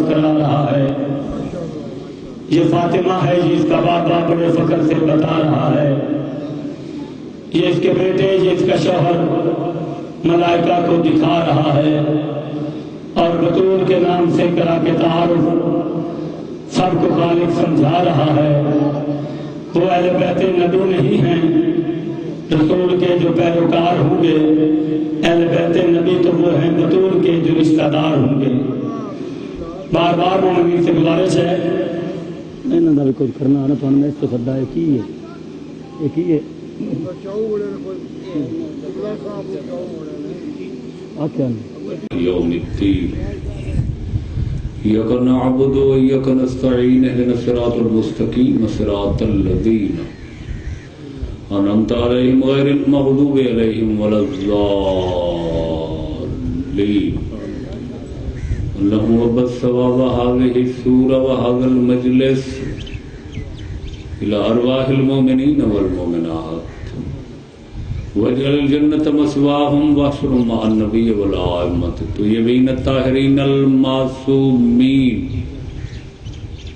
کرا رہا ہے. یہ فاطمہ ہے جس کا بابا بڑے فخر سے بتا رہا ہے. یہ اس کے بیٹے جس کا شوہر ملائکہ کو دکھا رہا ہے اور بطول کے نام سے کرا کے تعارف سب کو خالق سمجھا رہا ہے. وہ اہل بیت نبی نہیں ہیں. رسول کے جو پیروکار ہوں گے اہل بیت نبی تو وہ ہیں بطول کے جو رشتہ دار ہوں گے. بار بار مومنین سے گزارش ہے انہوں کا بھی کچھ کرنا آنا تو میں اس کو سدا ہے کی ہے یہ کی ہے یوم الدین ایاک نعبد و ایاک نستعین اهدنا الصراط المستقیم صراط الذین انعمت علیہم غیر المغضوب علیہم ولا الضالین. اللهم وبث ثواب هذه السورة وهذا المجلس إلى أرواح المؤمنين والمؤمنات واجعل الجنة مثواهم واحشرهم مع النبي والأئمة الطيبين الطاهرين المعصومين.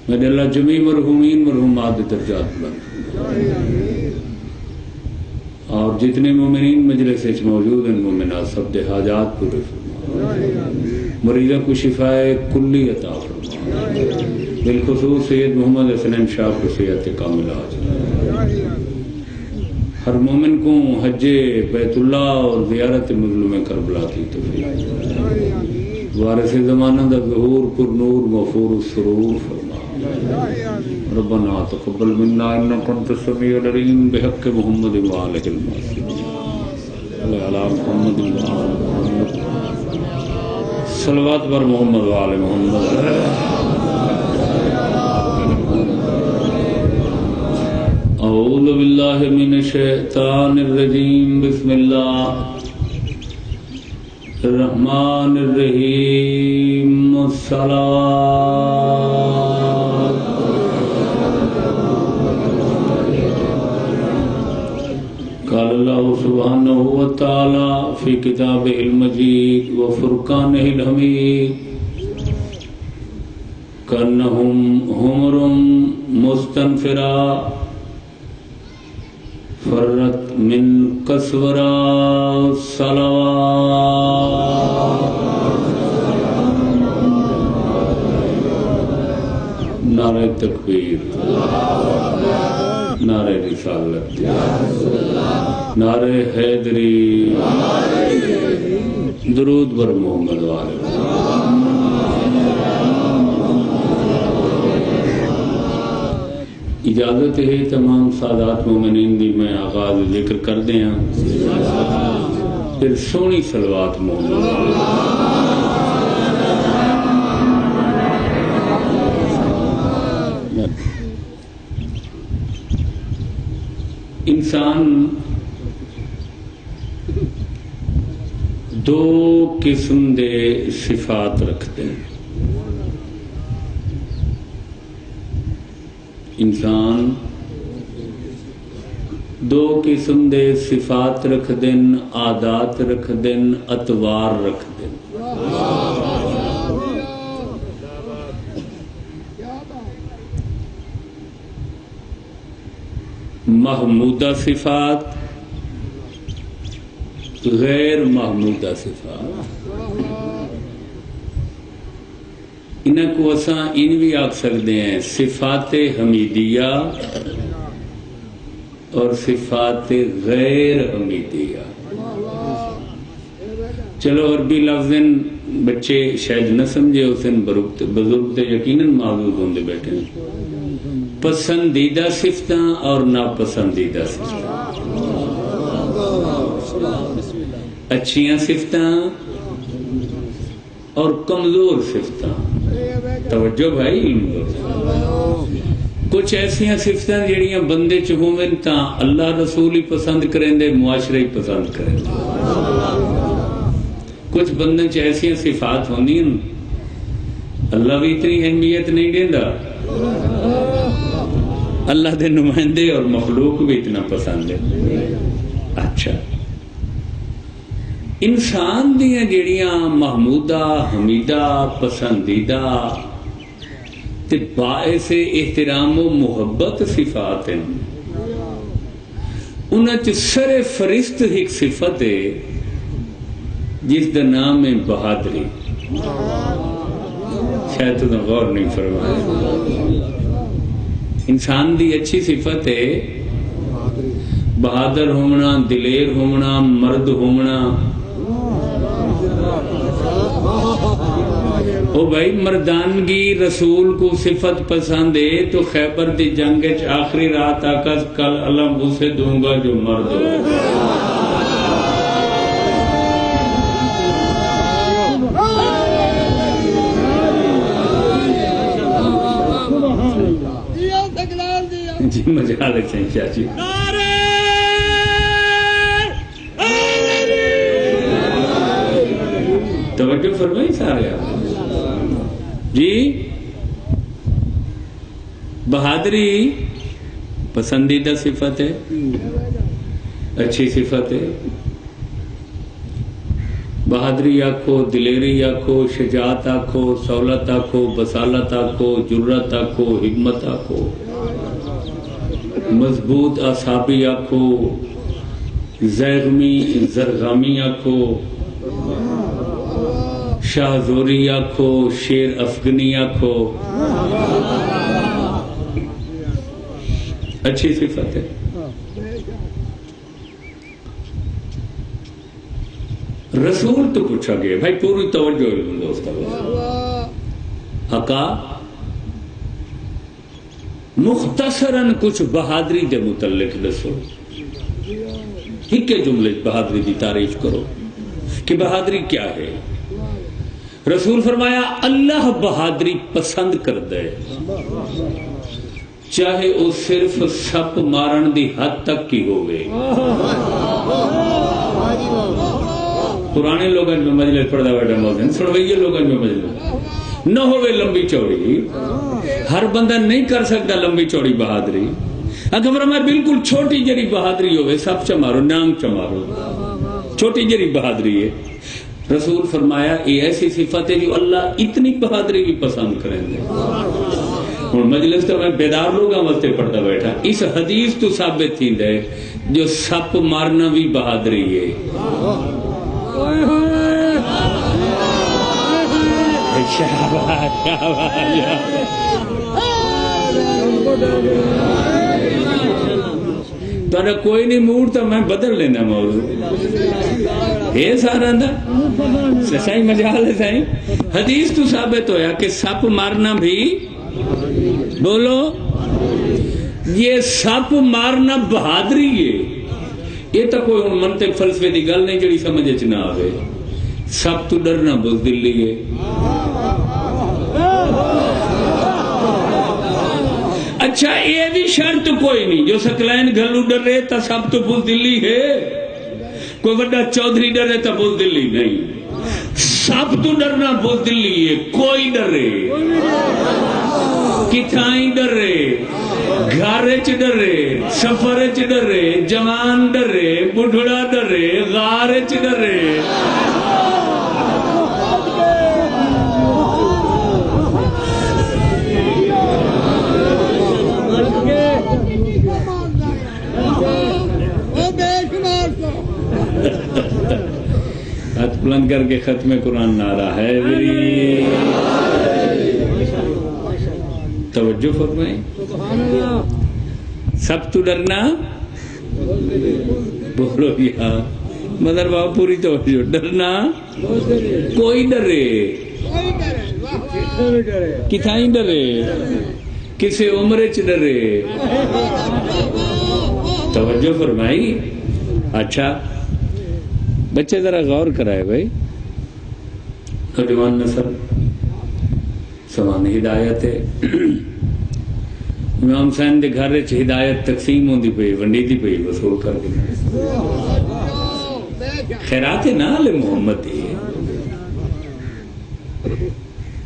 میرے اللہ جمیع مرحومین مرحومات درجات بلند اور جتنے مومنین مجلس موجود ہیں مومنات سب دے حاجات پورے فرما. مریضوں کو شفاء کلی عطا فرما. بالخصوص سید محمد حسنین شاہ کو صحت کاملہ عاجلہ. ہر مومن کو حج بیت اللہ اور زیارت مظلوم کربلا کی توفیق. وارث زمانہ دا ظہور پر نور غفور السرور فرما. ربنا تقبل منا انک انت السمیع العلیم بحق محمد وآلہ المعصومین علی محمد وآلہ صلوات بر محمد وآل محمد. اعوذ باللہ من الشیطان الرجیم. بسم اللہ الرحمن الرحیم. الصلاۃ قال اللہ سبحانہ وتعالی فی کتابہ المجید وفرقانہ الحمید کأنہم حمر مستنفرہ فرت من قسورہ. صلوات نعرہ تکبیر نعرہ رسالت نعرہ حیدری درود بر محمد والے. اجازت ہے تمام سادات مومنین دی میں آغاز ذکر کر دیں پھر سونی صلوات محمد. انسان دو قسم دے صفات رکھتے ہیں. انسان دو قسم دے صفات رکھ دن عادات رکھ دن اطوار رکھ دن. محمودہ صفات غیر محمودہ صفات. انہاں کو اساں ان بھی آکھ سکتے ہیں صفات حمیدیہ اور صفات غیر حمیدیہ. چلو عربی لفظ بچے شاید نہ سمجھے اسن بزرگ تے یقیناً معذور ہوندے بیٹھے ہیں. پسندیدہ صفتاں اور ناپسندیدہ صفتاں. اچھیاں صفتاں اور کمزور صفتاں. توجہ بھائی. کچھ ایسیاں صفتاں جڑیاں بندے چ ہوون تاں اللہ رسول ہی پسند کریں دے معاشرہ ہی پسند کریں دے. کچھ بندے چ ایسیاں صفات ہوندیاں اللہ بھی اتنی اہمیت نہیں دیندا اللہ دے نمائندے اور مخلوق بھی اتنا پسند ہے. اچھا انسان دیاں جڑیاں محمودہ حمیدہ پسندیدہ تے باعث احترام و محبت صفات ہیں، انہاں چ سر فرست ایک صفت ہے جس دا نام ہے بہادری. شاید تو غور نہیں فرمایا. انسان دی اچھی صفت ہے بہادر ہونا، دلیر ہونا، مرد ہونا. او بھائی مردانگی رسول کو صفت پسند ہے تو خیبر دی جنگ آخری رات آقا کل علم اسے دوں گا جو مرد ہو. جی مجال ہے چاچی. توجہ فرمائی سارے آپ جی. بہادری پسندیدہ صفت ہے، اچھی صفت ہے. بہادری آکھو، دلیری آکھو، شجاعت آکھو، سہولت آکھو، بصالت آکھو، جرت آکھو، حکمت آکھو، مضبوط اعصابی آکھو، زرغامی آکھو، شاہ زوری آکھو، شیر افغنی آکھو، اچھی صفت ہے. رسول تو پوچھا گیا بھائی پوری توجہ دوست آقا مختصراً کچھ بہادری دے متعلق دسو. ایک جملے بہادری دی تعریف کرو کہ بہادری کیا ہے. رسول فرمایا اللہ بہادری پسند کرتا ہے چاہے وہ صرف سپ مارن دی حد تک کی ہوئے. پرانے لوگوں میں مجلس پڑھتا بیٹھا موزن سنوائیے لوگوں میں مجلس نہ ہوئے لمبی چوڑی. ہر بندہ نہیں کر سکتا لمبی چوڑی بہادری. اگر فرمایا بالکل چھوٹی جری بہادری ہوئے سب چمارو نام چمارو چھوٹی جری بہادری ہے. رسول فرمایا یہ ایسی صفت ہے جو اللہ اتنی بہادری بھی پسند کریں گے. اور مجلس تو میں بیدار لوگوں واسطے پڑھتا بیٹھا اس حدیث تو ثابت تھی ہے جو سپ مارنا بھی بہادری ہے. تو کوئی نہیں موڈ تو میں بدل لینا موضوع یہ سارا سائیں مجال ہے. سائیں حدیث تو ثابت ہویا کہ سپ مارنا بھی بولو یہ سپ مارنا بہادری ہے. یہ تو کوئی منطق فلسفے دی گل نہیں جڑی سمجھ چ نہ آوے. سب تو ڈرنا بزدلی ہے. اچھا یہ بھی شرط کوئی نہیں جو سکلین گھلو ڈرے تو سب تو بزدلی ہے. کوئی بڑا چودھری ڈرے تو بزدلی نہیں. سب تو ڈرنا بزدلی ہے. کوئی ڈرے کتھائیں ڈرے گھر چ ڈرے سفر چ ڈرے جوان ڈرے بڑھڑا ڈرے غار چ ڈرے. ہاتھ بلند کر کے ختم قرآن نعرہ ہے میری. توجہ فرمائیں. سب تو ڈرنا بولو یار مدر بابا پوری توجہ. ڈرنا کوئی ڈرے کتھائیں ڈرے کسے عمر چ ڈرے. توجہ فرمائی. اچھا بچے ذرا غور کرائے بھائی. نوجوان نسل سمان ہدایت ہے. امام حسین دے گھر چ ہدایت تقسیم ہوندی پئی ونڈی دی پئی وصول کر کے خیرات نال محمد دی.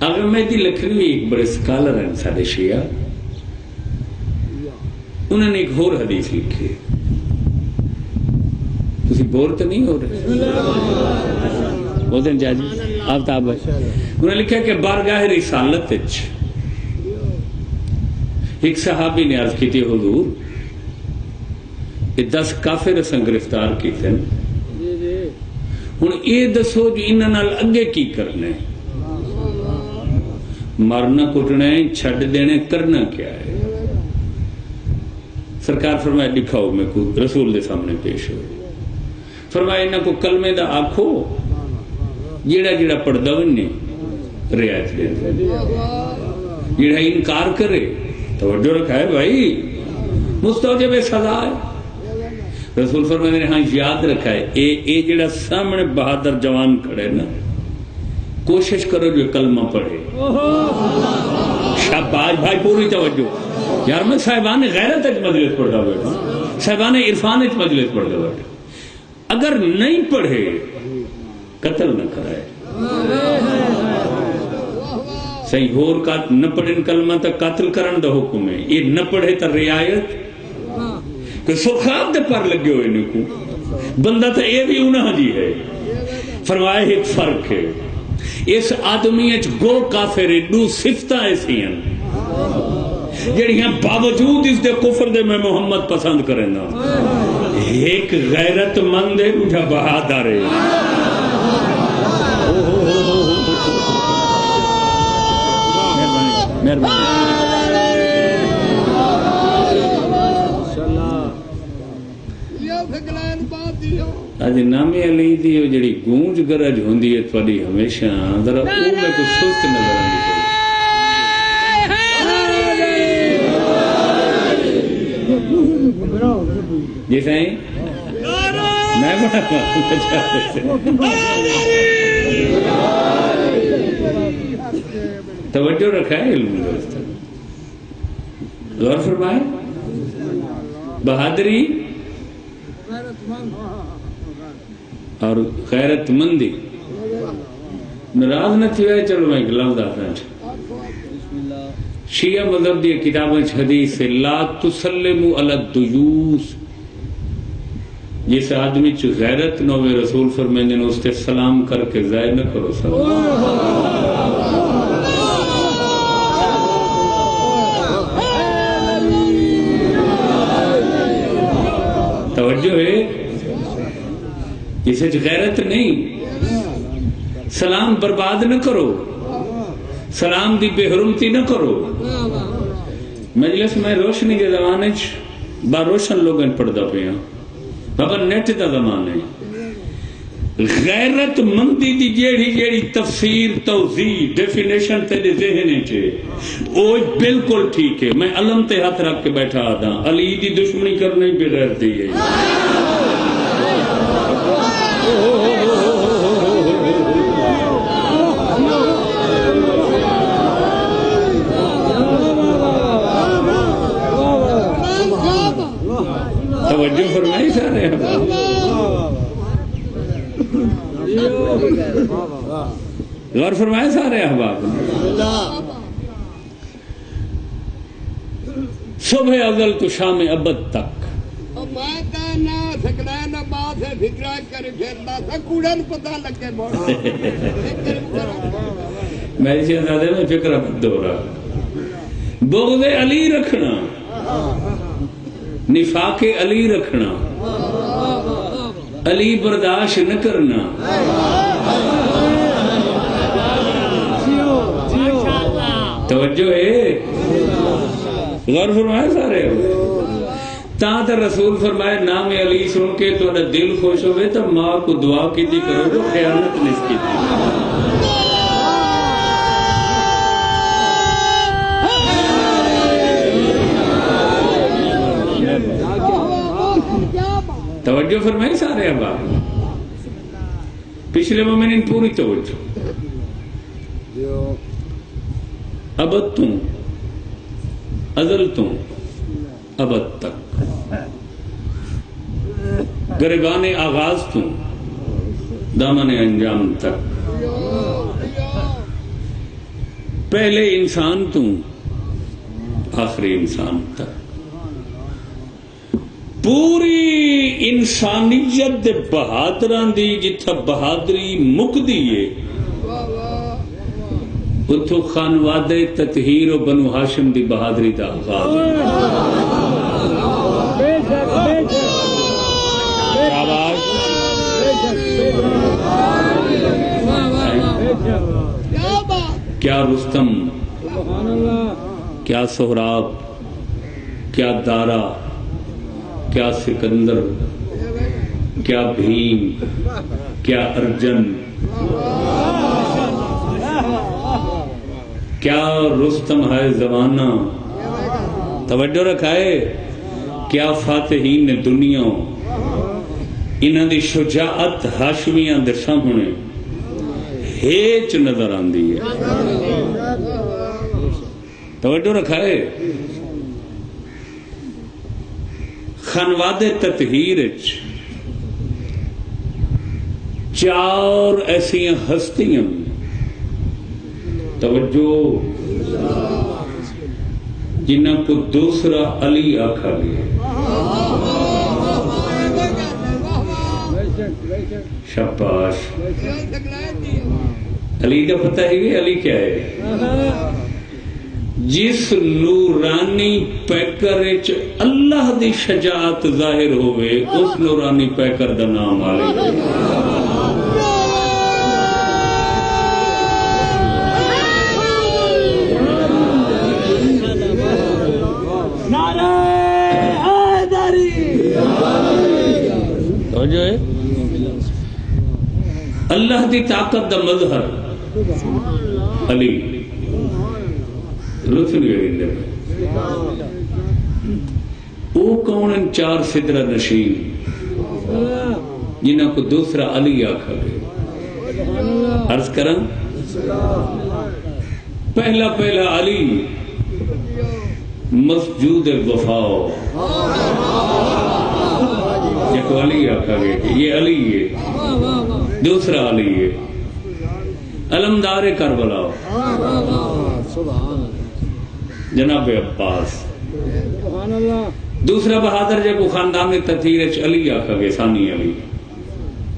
اگر مہدی لکھنوی ایک بڑے سکالر ہیں سارے شیعہ انہوں نے ایک اور حدیث لکھی تسی بور تو نہیں ہو رہے وہ دن جاجی آفتاب بھائی انہوں نے لکھا کہ بارگاہ رسالت ایک صحابی نے عرض کی تھی حضور کہ 10 کافر اساں گرفتار کیتے ہیں ہن یہ دسو جو انہاں نال اگے کی کرنا ہے مارنا کٹنا ہے چھڈ دینے کرنا کیا ہے سرکار فرمایا دکھاؤ میں کو رسول دے سامنے پیش ہو فرمایا انہاں کو کلمے دا آکھو جیڑا جیڑا پڑھدا ونے رعایت دے جیڑا انکار کرے توجہ رکھا ہے بھائی مستوجب سزا ہے رسول فرماتے ہیں ہاں یاد رکھا ہے اے جڑا سامنے بہادر جوان کھڑے نا کوشش کرو جو کلمہ پڑھے شاباش بھائی پوری توجہ یار میں صاحبان غیرت مجلس پڑھتا بیٹھا صاحبان عرفان مجلس پڑھتا بیٹھا اگر نہیں پڑھے قتل نہ کرائے صحیح ہور کا نہ پڑھن کلمہ تک قتل کرن دا حکم ہے یہ نہ پڑھے تا رعایت کہ سرخاب دے پر لگے ہوئے نکو بندہ تا یہ بھی انہاں جی ہے فرمائے ایک فرق ہے اس آدمی اچ گو کافر دو صفتہ ایسی ہیں جڑیاں باوجود اس دے کفر دے میں محمد پسند کریں نا ایک غیرت مند ہے دوجا بہادر ہے مہربانی آج نامی علی دی جڑی گونج گرج ہوندی ہے تواڈی ہمیشہ ذرا او میں کو سست نظر آندی جی سائیں میں بڑا توجہ رکھا ہے علم درست غور فرمائے بہادری اور غیرت مندی ناراض نہ تھی ہے چلو میں ایک لفظ آتا ہے شیعہ مذہب دی کتابیں حدیث سے لا تسلموا علی الدیوس جس آدمی چ غیرت نو رسول فرمائے نے اس تے سلام کر کے ضائع نہ کرو سلام توجہ ہے اسے غیرت نہیں سلام برباد نہ کرو سلام دی بے حرمتی نہ کرو مجلس میں روشنی کے زمانے با روشن لوگوں پڑھتا پیا بابا نیٹ دا زمانہ ہے غیرت مندی دی جیڑی تفسیر توضیح ڈیفینیشن تیرے ذہن چے وہ بالکل ٹھیک ہے میں علم تے ہاتھ رکھ کے بیٹھا آدھا علی دی دشمنی کرنے بے غیرتی ہے توجہ فرمائی سارے غور فرمائے سارے احباب صبح ازل تو شام ابد تک میری شہزادے میں فکر ابد ہو رہا بغض علی رکھنا نفاق علی رکھنا علی برداشت نہ کرنا توجہ ہے غور فرمائے سارے تاں تے رسول فرمائے نام علی سن کے تو دل خوش ہوئے تو ماں کو دعا کی تھی کرو جو خیانت نہیں کی تھی توجہ فرمائی سارے احباب پچھلے مومنین پوری توجہ ابد تم ازل تم ابد تک گریبان آغاز تم دامن انجام تک پہلے انسان تم آخری انسان تک پوری انسانیت دے بہادران دی جتھا بہادری مکدی ہے اتھو خانواد تطہیر و بنو ہاشم دی بہادری دا آغاز کیا رستم، کیا سہراب، کیا دارا، کیا سکندر، کیا بھیم، کیا ارجن، کیا رستم ہے زمانہ توجہ رکھائے، کیا فاتحین دنیا انہاں دی شجاعت ہاشمیاں دے سامنے ہیچ نظر آندی ہے توجہ رکھائے۔ خانواد تطہیر چار ایسی ہستیاں توجہ جنہاں کو دوسرا علی آکھا گیا، شاباش۔ علی کا پتہ ہے کہ علی کیا ہے؟ جس نورانی پیکر اللہ دی شجاعت ظاہر ہوئے اس نورانی پیکر دا نام علی۔ جو ہے اللہ دی طاقت دا مظہر علی لطف نہیں گئے وہ کون ان چار سدرہ نشین جنہاں کو دوسرا علی آکھا گئے؟ عرض کریں پہلا علی مسجود وفاء ایک علی آکھا گئے کہ یہ علی ہے، دوسرا علی ہے علمدار کربلا جناب عباس، دوسرا بہادر جب خاندان تطہیر علی آکھا گئے ثانی علی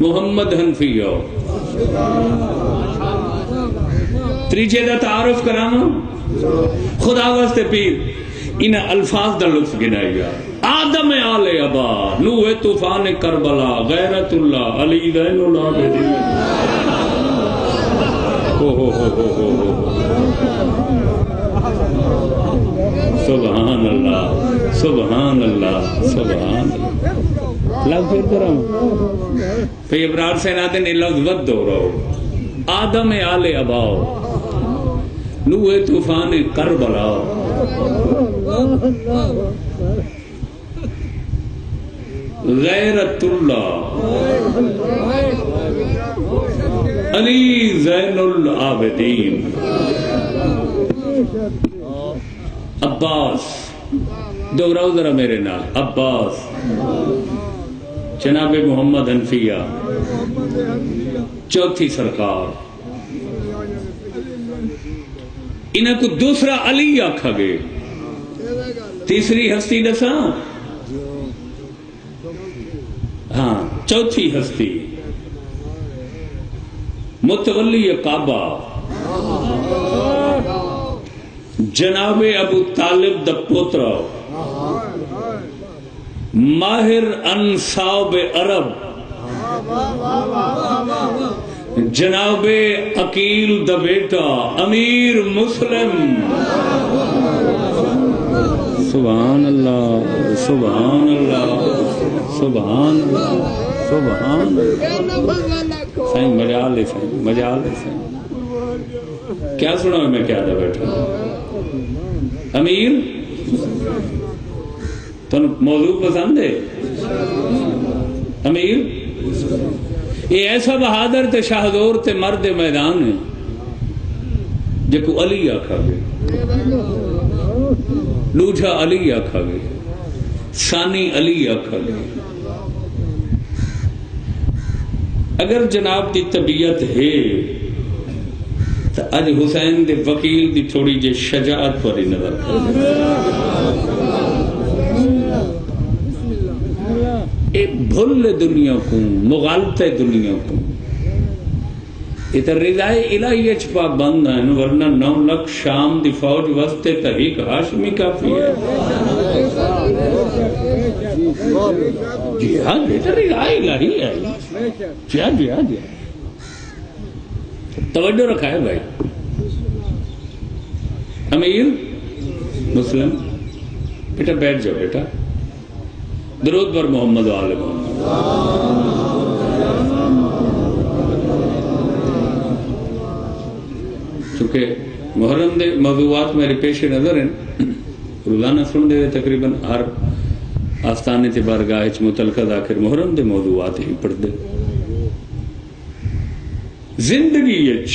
محمد حنفیہ، تریجے دا تعارف کرانا خدا واسطے پیر ان الفاظ دا لطف گنایا۔ آدم آل ابا، نوح طوفان کربلا، غیرت اللہ، علی زین العابدین۔ سبحان اللہ سبحان اللہ سبحان اللہ۔ لفظ پھر کرام پھر ابرار سے نادن یہ لفظ ود دو رہو۔ آدم آل ابا، نوح طوفان کربلا، غیرت اللہ، علی زین العابدین، عباس، دوہراؤ ذرا میرے نام، عباس، جناب محمد حنفیہ، چوتھی سرکار، انہیں کو دوسرا علی آکھا گئے۔ تیسری ہستی دسا، ہاں چوتھی ہستی متولی کعبہ جناب ابو طالب دا پوترا، ماہر انصاب عرب جناب عقیل دا بیٹا امیر مسلم۔ سبحان اللہ سبحان اللہ سبحان اللہ سبحان اللہ۔ سائیں مجال ہے، سائیں مجال ہے، سائیں کیا سنا میں کیا دا بیٹھا امیر تو موضوع پسند ہے؟ امیر یہ ایسا بہادر تے شاہدور تے مرد میدان ہے جے کو علی آکھا گئے، لوجھا علی آکھا گئے، ثانی علی آکھا گئے۔ اگر جناب دی طبیعت ہے تو اج حسین دے وکیل دی تھوڑی جے شجاعت پر ہی نظر کر بھل دنیا کو مغالطہ دنیا کو یہ تو رضائے الہی اچ پابند ہیں ورنہ 9 لاکھ شام دی فوج واسطے تحریک ہاشمی کافی ہے جہاد یہ تو رضائے الہی ہے جہاد جہاد توجہ رکھا ہے بھائی امیر مسلم بیٹا بیٹھ جاؤ بیٹا درود پر محمد و آل محمد چونکہ محرم دے موضوعات میرے پیش نظر ہیں روزانہ سن دے تقریباً ہر آستانے تے بارگاہ وچ متعلقہ آخر محرم دے موضوعات ہی پڑھ دے زندگی وچ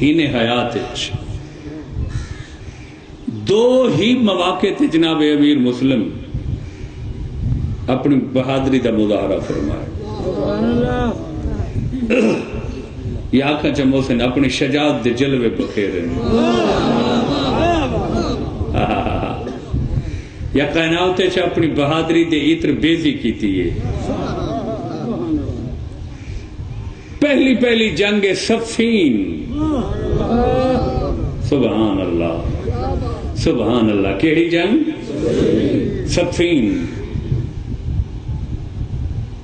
ہین حیات وچ 2 ہی مواقع تے جناب امیر مسلم اپنی بہادری کا مظاہرہ فرمایا یا آنکھاں چمو سے اپنی شجاعت دے جلوے بخیرے یا کائنات چ اپنی بہادری دے عطر بیزی کیتی ہے پہلی جنگ صفین سبحان اللہ کیڑی جنگ صفین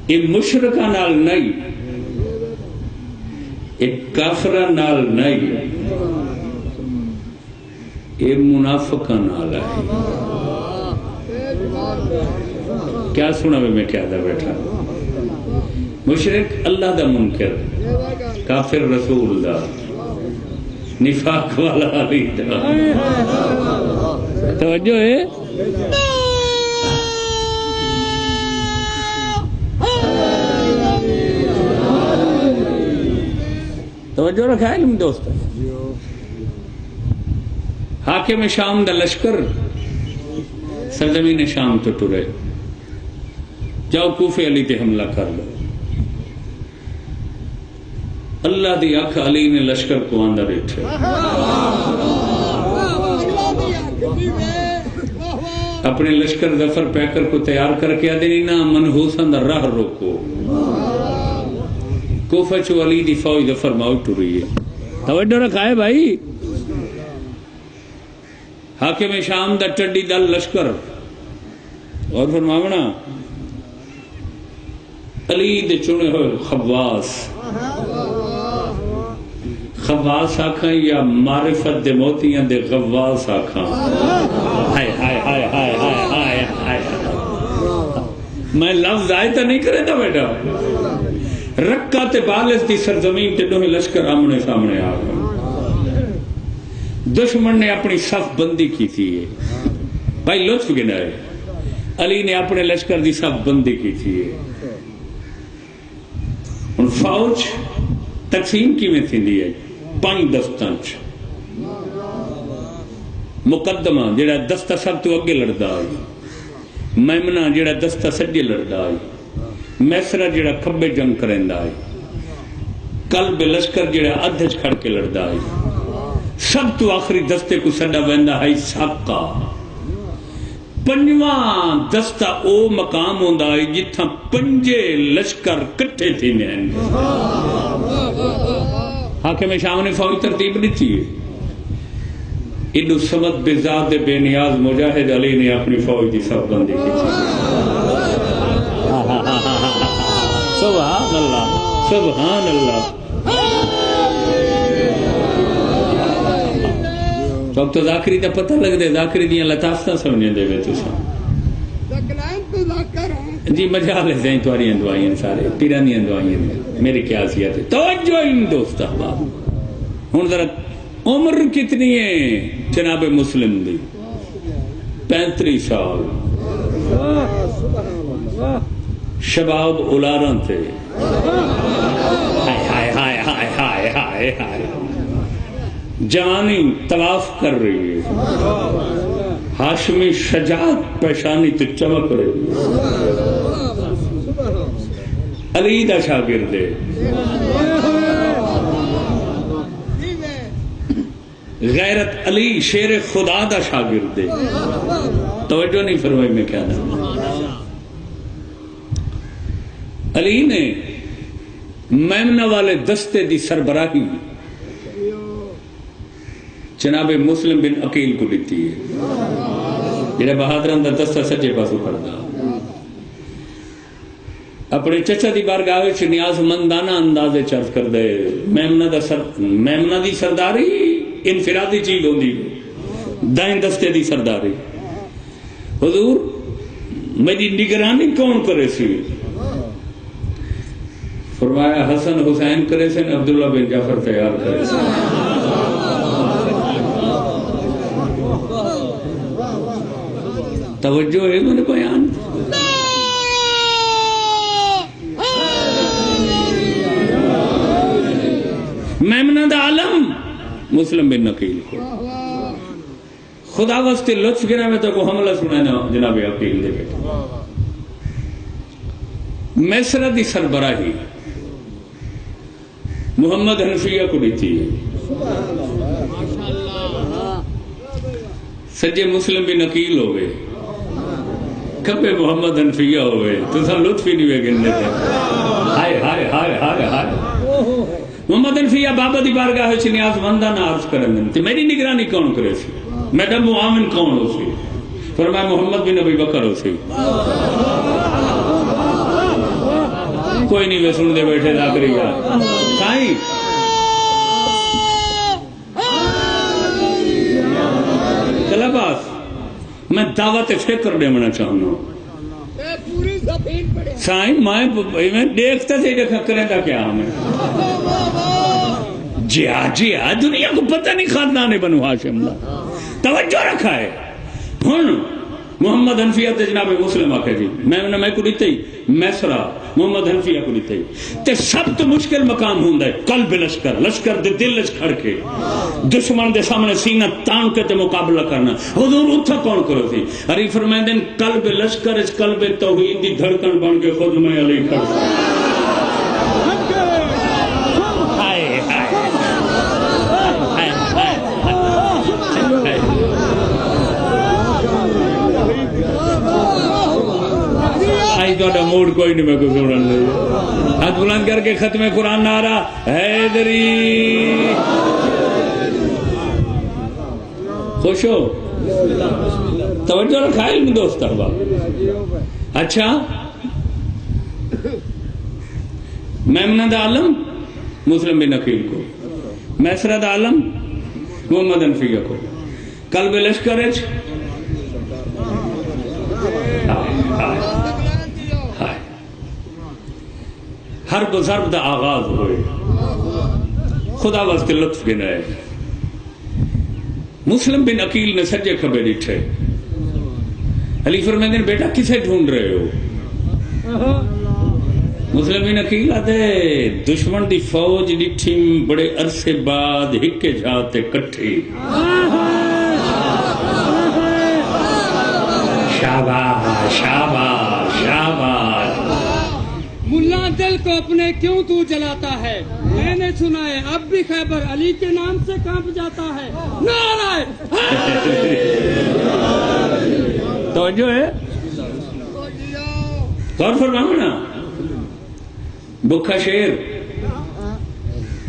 یہ مشرکہ نال نہیں ایک کافرہ نال نہیں یہ منافقہ نال ہے کیا سنا میں کیا دا بیٹھا مشرک اللہ دا منکر کافر رسول دا نفاق والا علی دا توجہ ہے توجہ رکھا ہے علم دوست حاکم شام دا لشکر سرزمین شام تو ٹرے جاؤ کوفے علی تے حملہ کر لو اللہ دی آنکھ علی نے لشکر کو آندہ بیٹھے اپنے لشکر ظفر پیکر کو تیار کر کے آدھے نا منحوساں دا راہ روکو کوفہ چو علی دی فوج ظفر موت ٹری ہے توجہ رکھا ہے بھائی حاکم شام دا ٹڈی دل لشکر اور فرماونا علی دے چنے ہوئے خواص آکھاں یا معرفت دے موتیاں دے غواص آکھاں ہائے ہائے ہائے ہائے ہائے ہائے میں لفظ آئے تا نہیں کرے تھا بیٹا رکھا تے بالس دی سرزمین تے دوہے لشکر آمنے سامنے آ گئے دشمن نے اپنی صف بندی کی تھی بھائی لطف گنا ہے علی نے اپنے لشکر دی صف بندی کی تھی ان فوج تقسیم کی میں تھی دی ہے 5 دستان مقدمہ جڑا دستہ سب تو اگے لڑدا ہے میمنہ جڑا دستہ سجے لڑدا ہے میسرہ جڑا کھبے جنگ کریندا ہے قلب لشکر جڑا ادھج کھڑ کے لڑدا ہے سب تو آخری دستے کو سڈا ویندا ہے ساقہ 5واں دستہ او مقام ہوندا ہے جتھاں 5 لشکر کٹھے تھی میں حاکم شام نے فوج ترتیب نہیں تھی ادو سمت بذات بے نیاز مجاہد علی نے اپنی فوج دی سب بندی کی سبحان اللہ سبحان اللہ وقت ذاکری دا پتہ لگ دے ذاکری دیاں لطافتہ سمجھیں دے بے تسا جی مجال ہے زین تواریاں دعائیں سارے پیرانیاں دعائیں میری کیا حیثیت ہے توجہ ان دوست احباب ہن ذرا عمر کتنی ہے جناب مسلم دی 35 سال شباب الاراں تھے ہائے ہائے ہائے ہائے ہائے ہائے ہائے جوانی طواف کر رہی ہے ہاشمی شجاعت پیشانی تو چمک رہی ہے علی دا شاگرد ہے غیرت علی شیر خدا دا شاگرد ہے توجہ نہیں فرمائی میں کیا دا علی نے میمنہ والے دستے دی سربراہی جناب مسلم بن عقیل کو دیتی ہے، جڑا بہادران دا دستہ سجے پاسو کردا، اپنے چچا دی بارگاہ وچ نیاز مندانہ اندازے چرچ کر دے میمنہ دی سرداری انفرادی چیز ہوندی، دائیں دستے دی سرداری. حضور میری نگرانی کون کرے سی؟ فرمایا حسن حسین کرے سے، عبداللہ بن جعفر تیار کرے سے. توجہ ہے میں نے بیان. میمنہ دا عالم مسلم بن عقیل کو خدا واسطے لطف گرا میں تو کو حملہ سنانا جناب عقیل دے بیٹا. میسرہ دی سربراہی محمد حنفیہ کو دیتی ہے، سجے مسلم بن عقیل ہو گئے، کبے محمد حنفیہ ہو گئے، تو سا لطف ہی نہیں ہوئے گننے تھے. ہائے ہائے ہائے ہائے ہائے. محمد حنفیہ بابا دی بارگاہ ہے نیاز مندانہ عرض کرن تے میری نگرانی کون کرے سی؟ میڈم معاون کون ہو سی؟ فرمایا محمد بن ابی بکر ہو سی. کوئی نہیں، میں سن دے بیٹھے داکریہ سائیں چلا باس. میں دعوت فکر دیمنا چاہوں سائیں، میں دیکھتا تھے دیکھا کریں دا کیا ہمیں جی ہاں دنیا کو پتہ نہیں خاندان بنو ہاشم توجہ رکھا ہے. ہن محمد حنفیہ تے جناب مسلم آکھے جی میں کو دیتے ہی میسرہ محمد حنفیہ کو دیتے ہی تے سب تو مشکل مقام ہوندہ ہے قلب لشکر دے دل لچ کھڑ کے دشمن دے سامنے سینہ تان کے تے مقابلہ کرنا. حضور اتھا کون کرو تھی؟ اری فرمائیں دن قلب لشکر اس قلب توحید دی دھڑکن بن کے خود میں علی کھڑ. موڈ کوئی نہیں، میں کو سنن نہیں. ہاتھ بلند کر کے ختم قرآن نعرہ حیدری. خوش ہو؟ توجہ رکھا علم دوست احباب. اچھا میمنہ دا عالم مسلم بن عقیل کو، میسرہ دا عالم محمد حنفیہ کو، قلب لشکر حرب و ضرب دا آغاز ہوئے. خدا واسطے لطف گنا ہے. مسلم بن عقیل نے سجے کھبے ڈٹھے. علی فرمائیں بیٹا کسے ڈھونڈ رہے ہو؟ مسلم بن عقیل آتے دشمن دی فوج ڈٹھی بڑے عرصے بعد ہکے جاتے کٹھی. شاباش شاباش شاباش. ملا دل کو اپنے کیوں تو جلاتا ہے؟ میں نے سنا ہے اب بھی خیبر علی کے نام سے کانپ جاتا ہے. نعرہ توجہ ہے، غور فرماؤ نا. بکھا شیر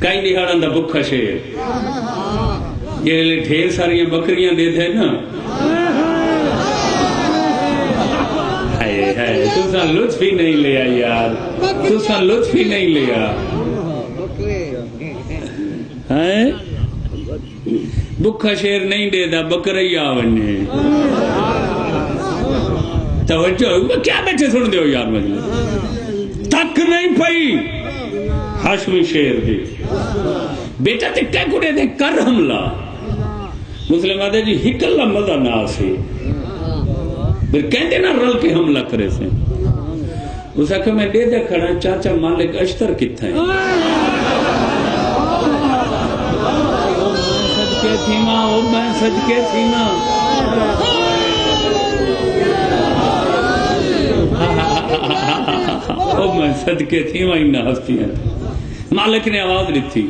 کئی دہاڑاں دا بکھا شیر یہ ڈھیر ساری بکریاں دے دے نا. تُسا لطف ہی نہیں لیا یار، تُسا لطف ہی نہیں لیا. بکھا شیر نہیں دے دا بکریا ونجے. توجہ کیا بیٹھے سن دے ہو یار مجلس تک نہیں پئی. ہاشمی شیر دی بیٹا تے کہہ کڑے دے کر حملہ. مسلم آدھے جی ہکل مزہ نہ آسی پھر کہتے نا رل کے حملہ کرے سے. اس آکھا میں دے دے کھڑا چاچا مالک اشتر کتھا ہے. صدقے تھیما او میں صدقے تھیما. او میں صدقے تھیما انہا ہستی ہیں. مالک نے آواز دیتی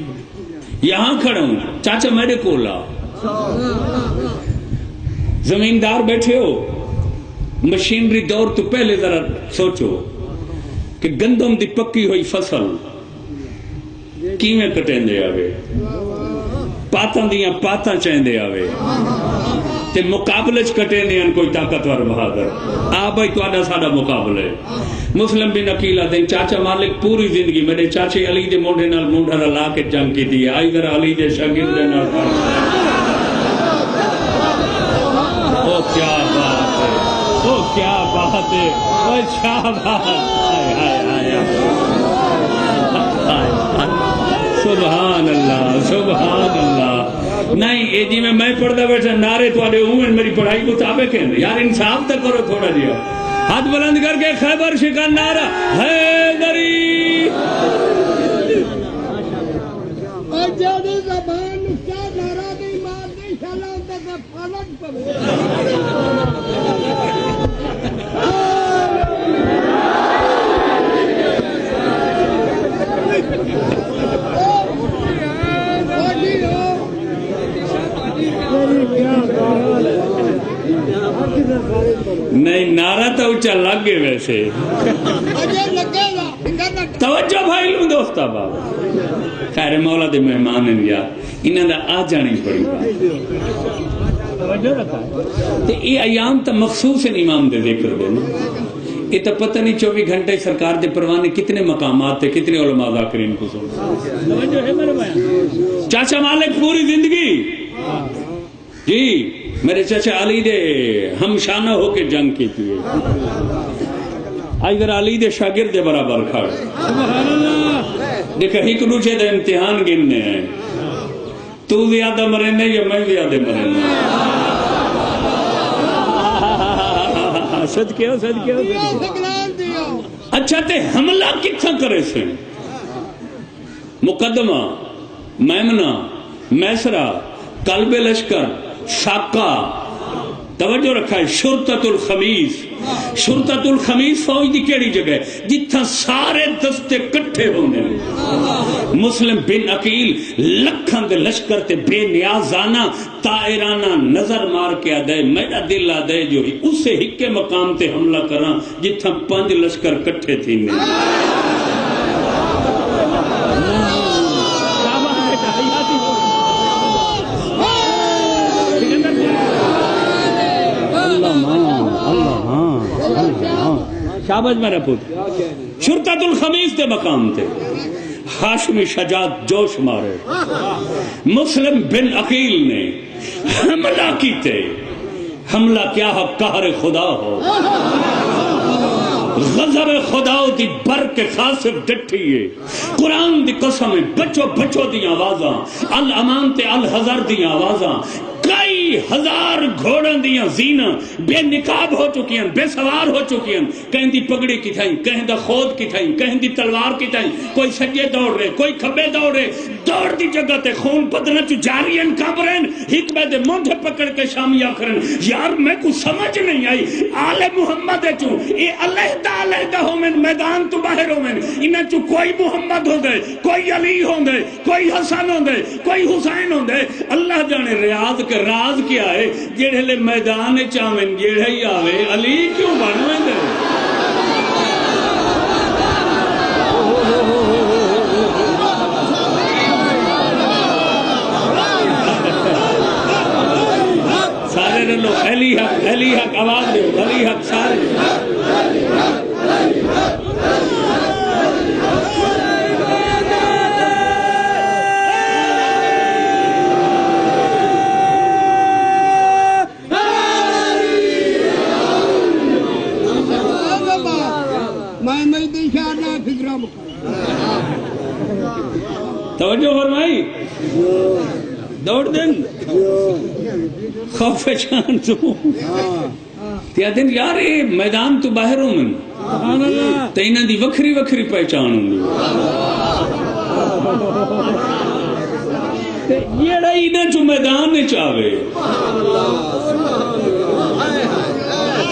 یہاں کھڑا ہوں چاچا میرے کولا. زمیندار بیٹھے ہو مشینری دور تو پہلے ذرا سوچو کہ گندم دی پکی ہوئی فصل کیویں کٹیندے آوے پاتاں دیاں پاتاں چیندے آوے تے مقابلے چ کٹیندے ہیں کوئی طاقتور بہادر آ بھائی تہاڈا ساڈا مقابلہ ہے مسلم بن عقیل دے چاچا مالک پوری زندگی میرے چاچے علی دے موڈے نال موڈا لا کے جنگ کیتی ہے آئی ذرا علی دے شاگرد دے نال او کیا بات ہے او کیا بات ہے او شاباش ہائے ہائے ہائے سبحان اللہ سبحان اللہ نہیں یہ جی میں پڑھتا بیٹھا نعرے تھوڑے ہوں میری پڑھائی مطابق ہیں یار انصاف تو کرو تھوڑا جہا ہاتھ بلند کر کے خیبر شکن نعرہ حیدری اور جب زبان کیا نعرہ نہیں مار نہیں چلا ہوتا کہ پلٹ پڑے نہیں نعرہ تو اچھا لگ گئے ویسے توجہ بھائی لوں دوستا بابا خیر مولا دے مہمان ہیں یار انہاں دا آ جانی پڑی تے یہ ایام تا مخصوص ہیں امام دے ذکر دے یہ تو پتہ نہیں 24 گھنٹے سرکار دے پروانے کتنے مقامات تھے کتنے علماء ذاکرین کو سن چاچا مالک پوری زندگی جی میرے چاچا علی دے ہم شانہ ہو کے جنگ کی تھی ادھر علی دے شاگرد دے برابر کھڑ دیکھا ایک دوسرے دے امتحان گننے ہیں تو زیادہ مرنے یا میں زیادہ مرنے صدقے ہو صدقے ہو اچھا تے حملہ کتھا کرے سے مقدمہ میمنہ میسرہ قلب لشکر ساقہ توجہ رکھا ہے شرطت الخمیس شرطت الخمیس فوج دی کیڑی جگہ جتھا سارے دستے کٹھے ہونے مسلم بن عقیل لکھاں دے لشکر تے بے نیازانہ طائرانہ نظر مار کے آدھے میرا دل آدھے جو اسے ہکے مقام تے حملہ کراں جتھا 5 لشکر کٹھے تھی شاباش میرا پوت شرطت الخمیس دے مقام تے ہاشمی شجاعت جوش مارے مسلم بن عقیل نے حملہ کیتے حملہ کیا ہو قہر خدا ہو غضب خدا دی بر کے خاصف ڈٹھیے قرآن دی قسم بچو بچو دی آوازاں الامان تے الحذر دی آوازاں کئی ہزار گھوڑوں دیاں زینہ بے نقاب ہو چکی ہیں بے سوار ہو چکی ہیں کہیں دی پگڑی کی تھائیں کہیں دا خود کی تھائیں کہیں دی تلوار کی تھائیں کوئی سجے دوڑ رہے کوئی کھبے دوڑ رہے دوڑ دی جگہ تے خون بدنا چو جاری ہیں کبرین حکمہ دے مونڈے پکڑ کے شامی آخرین یار میں کو سمجھ نہیں آئی آل محمد چو اے علیحدہ ہو من میدان تو باہر ہو من انہیں چو کوئی محمد ہو دے کوئی علی ہو دے کوئی حسن ہو دے کوئی حسین ہو دے اللہ جانے ریاض کے راز کیا ہے جڑے لے میدان چاویں جڑے ہی آوے علی کیوں بنویں دے سارے رلو علی حق آواز دے علی حق سارے توجہ فرمائی دوڑ دن خوف جان تو تیا دن یار اے میدان تو باہر ہوں من تو انہاں دی وکھری وکھری پہچان ہوں یہ رہی نہ جو میدان نے چاہوے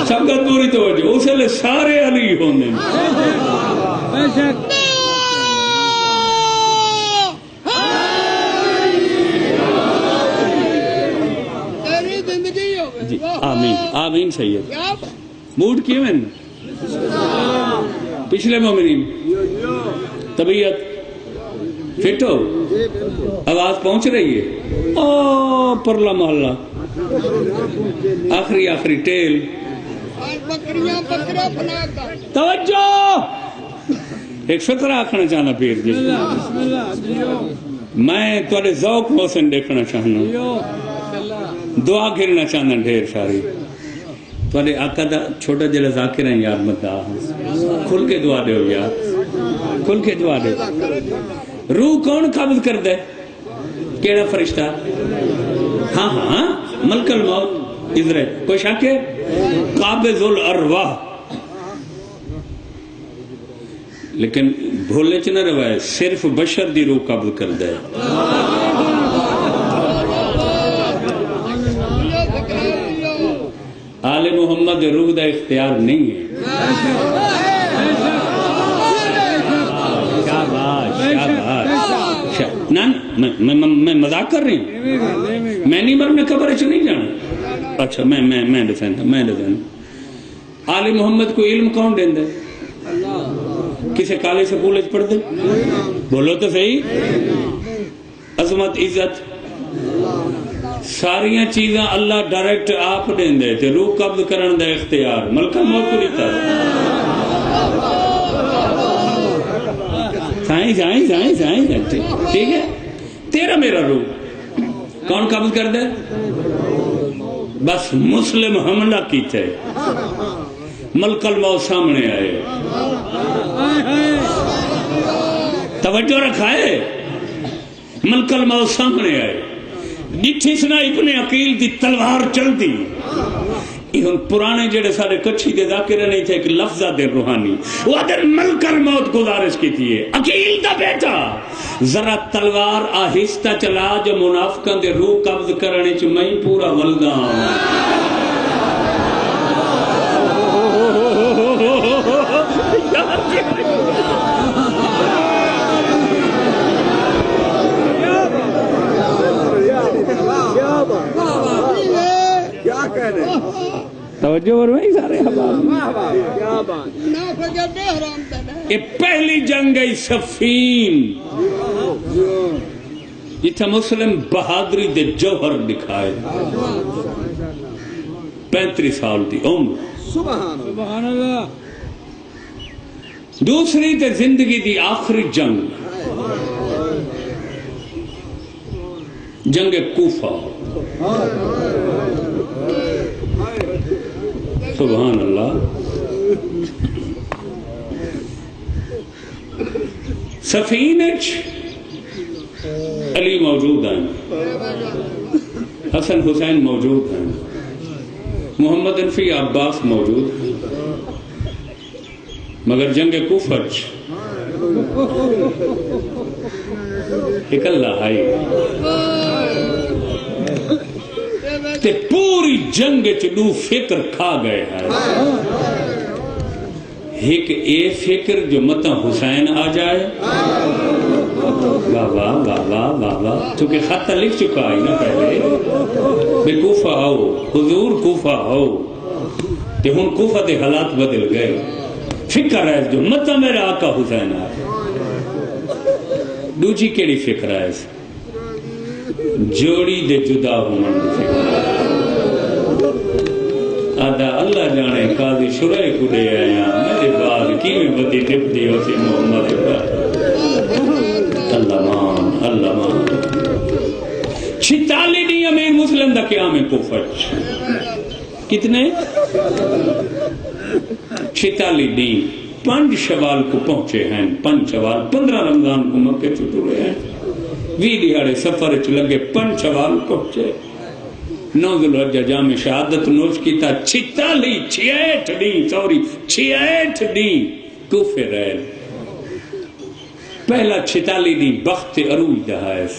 سبقت پوری توجہ اسے لے سارے علی ہونے جی آمین آمین سید موڈ کیوں ہے پچھلے مومنین طبیعت فٹ ہو, آواز پہنچ رہی ہے, او پرلا محلہ آخری ٹیل, توجہ, ایک فکر آکھنا چاہنا پیر جی, میں تھوڑے ذوق محسن دیکھنا چاہنا, دعا گرنا چاہنا ڈھیر ساری. تھوڑے آقا دا چھوٹا جلہ ذاکر ہیں یار, مدعا کھل کے دعا دے ہو یار, کھل کے دعا دے. روح کون قبض کر دے؟ کیڑا فرشتہ؟ ہاں ملک الموت ادھر ہے, کوئی شک ہے؟ قابض الارواح. لیکن بھولے چ نہ روائے, صرف بشر دی روح قبض کر دے. آل محمد روح دا اختیار نہیں ہے. میں مذاق کر رہی ہوں, میں نہیں مرنے قبر چ نہیں جانا. اچھا میں دسنا. آل محمد کو علم کون دیندا ہے؟ کسی کالے سکول پڑھ دے؟ بولو تو صحیح. عظمت عزت ساریاں چیزاں اللہ ڈائریکٹ آپ دیندے تے روح قبض کرن دا اختیار ملک الموت کو دیتا ہے. سائیں ٹھیک ہے. تیرا میرا روح کون قبض کر دے؟ بس مسلم حملہ کیتے, ملک الموت سامنے آئے, توجہ رکھائے, ملک الموت سامنے آئے, ڈٹھی سنا ابن عقیل دی تلوار چل دی. یہ پرانے جڑے سارے کچھی دے ذاکرہ نہیں تھے کہ لفظہ دے روحانی, وہ ادھر ملک الموت گزارش کی تھی. عقیل دا بیٹا ذرا تلوار آہستہ چلا, جو منافقان دے روح قبض کرنے چ میں پورا ولدا. توجہ فرمائی سارے احباب. یہ پہلی جنگ ہے صفین, جتھا مسلم بہادری دے جوہر دکھائے. 35 سال دی عمر, سبحان اللہ. دوسری تے زندگی دی آخری جنگ, جنگ کوفہ. سبحان اللہ. سفینہ علی موجود ہیں, حسن حسین موجود ہیں, محمد انفی عباس موجود ہیں, مگر جنگ کوفہ ایک اللہ آئی تے پوری جنگ چلو فکر کھا گئے ہیں. ایک اے فکر جو متا حسین آ جائے, بابا بابا بابا, چونکہ خط لکھ چکا ہے نا پہلے بے کوفہ آؤ, حضور کوفہ آؤ, تے ہن کوفہ دے حالات بدل گئے. فکر ہے جو متا میرے آقا حسین آ. دوجی کیڑی فکر ہے جوڑی دے جدا ہونے دی فکر. آدھا اللہ جانے قاضی شرح کو دے آیا میرے بعد کی میں بدی ٹپتی ہو سی محمد بعد. اللہ مان 46 نہیں امیر مسلم دا قیام کوفہ. کتنے 46 نہیں. 5 شوال کو پہنچے ہیں, 5 شوال 15 رمضان کو مکے چٹورے ہیں, 20 دیہاڑے سفر چ لگے, 5 شوال پہنچے, 9 ذوالحجہ جامع شہادت نوش کیتا. 66 دی کوفے رہے. پہلا 46 دی بخت عروج دہائش.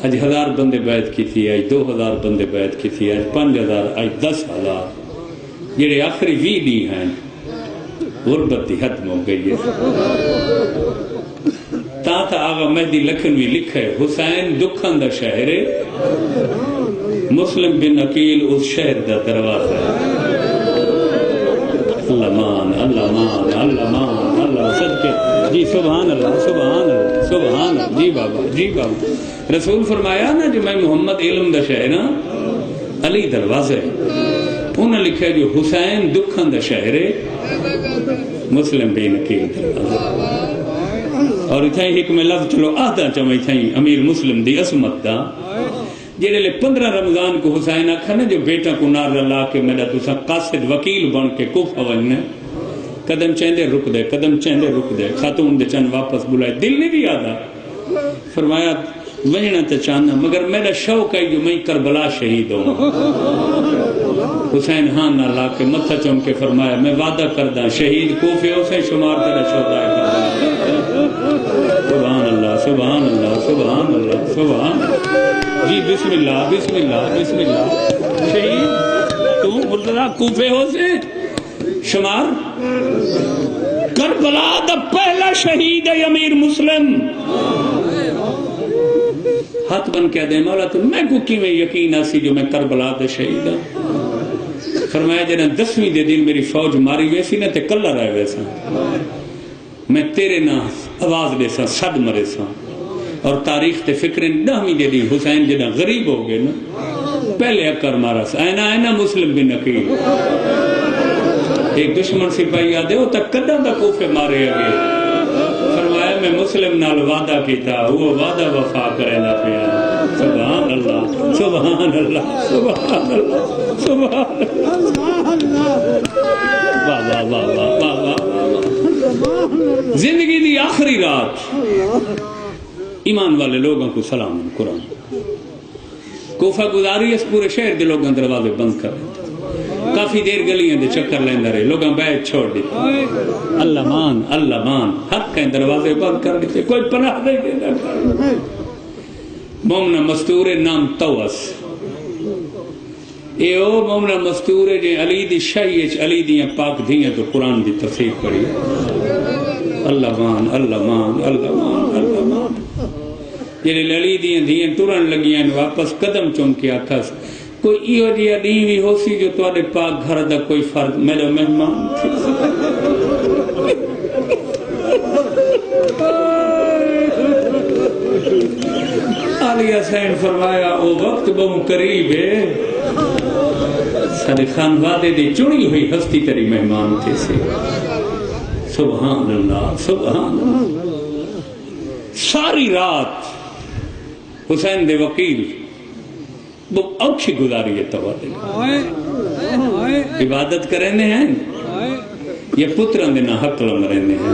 آج 1000 بندے بیعت کی تھی, آج 2000 بندے بیعت کی تھی, آج 5000, آج 10,000. جڑے آخری 20 دی ہیں غربت دی ختم ہو گئی ہے. تا آغا مہدی لکھنوی لکھے حسین دکھن دا شہر ہے, مسلم بن عقیل اس شہر دا دروازہ ہے. اللہ مان مان اللہ مان اللہ صدقے جی سبحان اللہ سبحان اللہ سبحان اللہ جی بابا جی بابا رسول فرمایا نا جو میں محمد علم دا شہر نا علی دروازے انہوں نے لکھا جو حسین دکھن دا شہر مسلم بے نکیل دروازے اور اتھائی ایک میں لفظ چلو آدھا چاہوں اتھائی امیر مسلم دی عصمت دا جیڑے لے 15 رمضان کو حسین آکھا نا جو بیٹا کو نار رلا کے میرا تسا قاصد وکیل بن کے کوفہ وننے قدم چیندے رک دے قدم چیندے رک دے خاتون دے چند واپس بلائے دل نہیں بھی آدھا فرمایا وہینا تے چاہنا مگر میرا شوق ہے جو میں کربلا شہید ہوں حسین ہاں نہ لا کے متھا چوم کے فرمایا میں وعدہ کردہ شہید کوفیوں سے شمار تیرا شہداء سبحان اللہ سبحان اللہ سبحان اللہ سبحان جی بسم اللہ بسم اللہ بسم اللہ شہید تو مرتضی کوفے ہو سے شمار کربلا دا پہلا شہید ہے امیر مسلم ہاتھ بن کہہ دے مولا تو میں کو کی میں یقین آسی جو میں کربلا دا شہید ہوں فرمایا جنہ 10ویں دے دن میری فوج ماری ویسی نہ تے کلہ رہے ویسا میں تیرے نا آواز دے سا صد مرے سا اور تاریخ تے فکریں 10ویں دے دی حسین جنہ غریب ہو گئے نا پہلے اکر مارا سا اینا اینا مسلم بن نقیل ایک دشمن سپاہی آدھے ہو تک قدم دا کوفے مارے آگے فرمایا میں مسلم نال وعدہ کیتا وہ وعدہ وفا کرے نہ پیا سبحان اللہ سبحان اللہ سبحان اللہ سبحان اللہ واہ واہ واہ واہ واہ واہ زندگی دی آخری رات ایمان والے لوگوں کو سلام قرآن کوفہ گزاری اس پورے شہر دے لوگوں دروازے بند کر کافی دیر گلیاں دے چکر لیندہ رہے لوگاں بیعت چھوڑ دیتے اللہ مان حق کہیں دروازے بند کر دیتے کوئی پناہ دے کے نہ کر مومنہ مستور نام توس اے او مومنہ مستور جے علی دی شاہیچ علی دیاں پاک دیاں تو قرآن دی تفسیر پڑھی اللہ مان اللہ مان اللہ مان اللہ مان جیلے علی دیاں ترن لگیاں واپس قدم چون کے آکھاس کوئی ایو جیا دی بھی ہو سی جو توڑے پاک گھر دا کوئی فرد میرا مہمان تھی علی حسین فرمایا او وقت بہت قریب ہے سارے خانوادے دی چڑی ہوئی ہستی تیری مہمان تھے سے سبحان اللہ سبحان اللہ ساری رات حسین دے وکیل وہ اوکھی گزاری ہے توادے عبادت کرنے ہیں یہ پتران دے نہ حق لم رہنے ہیں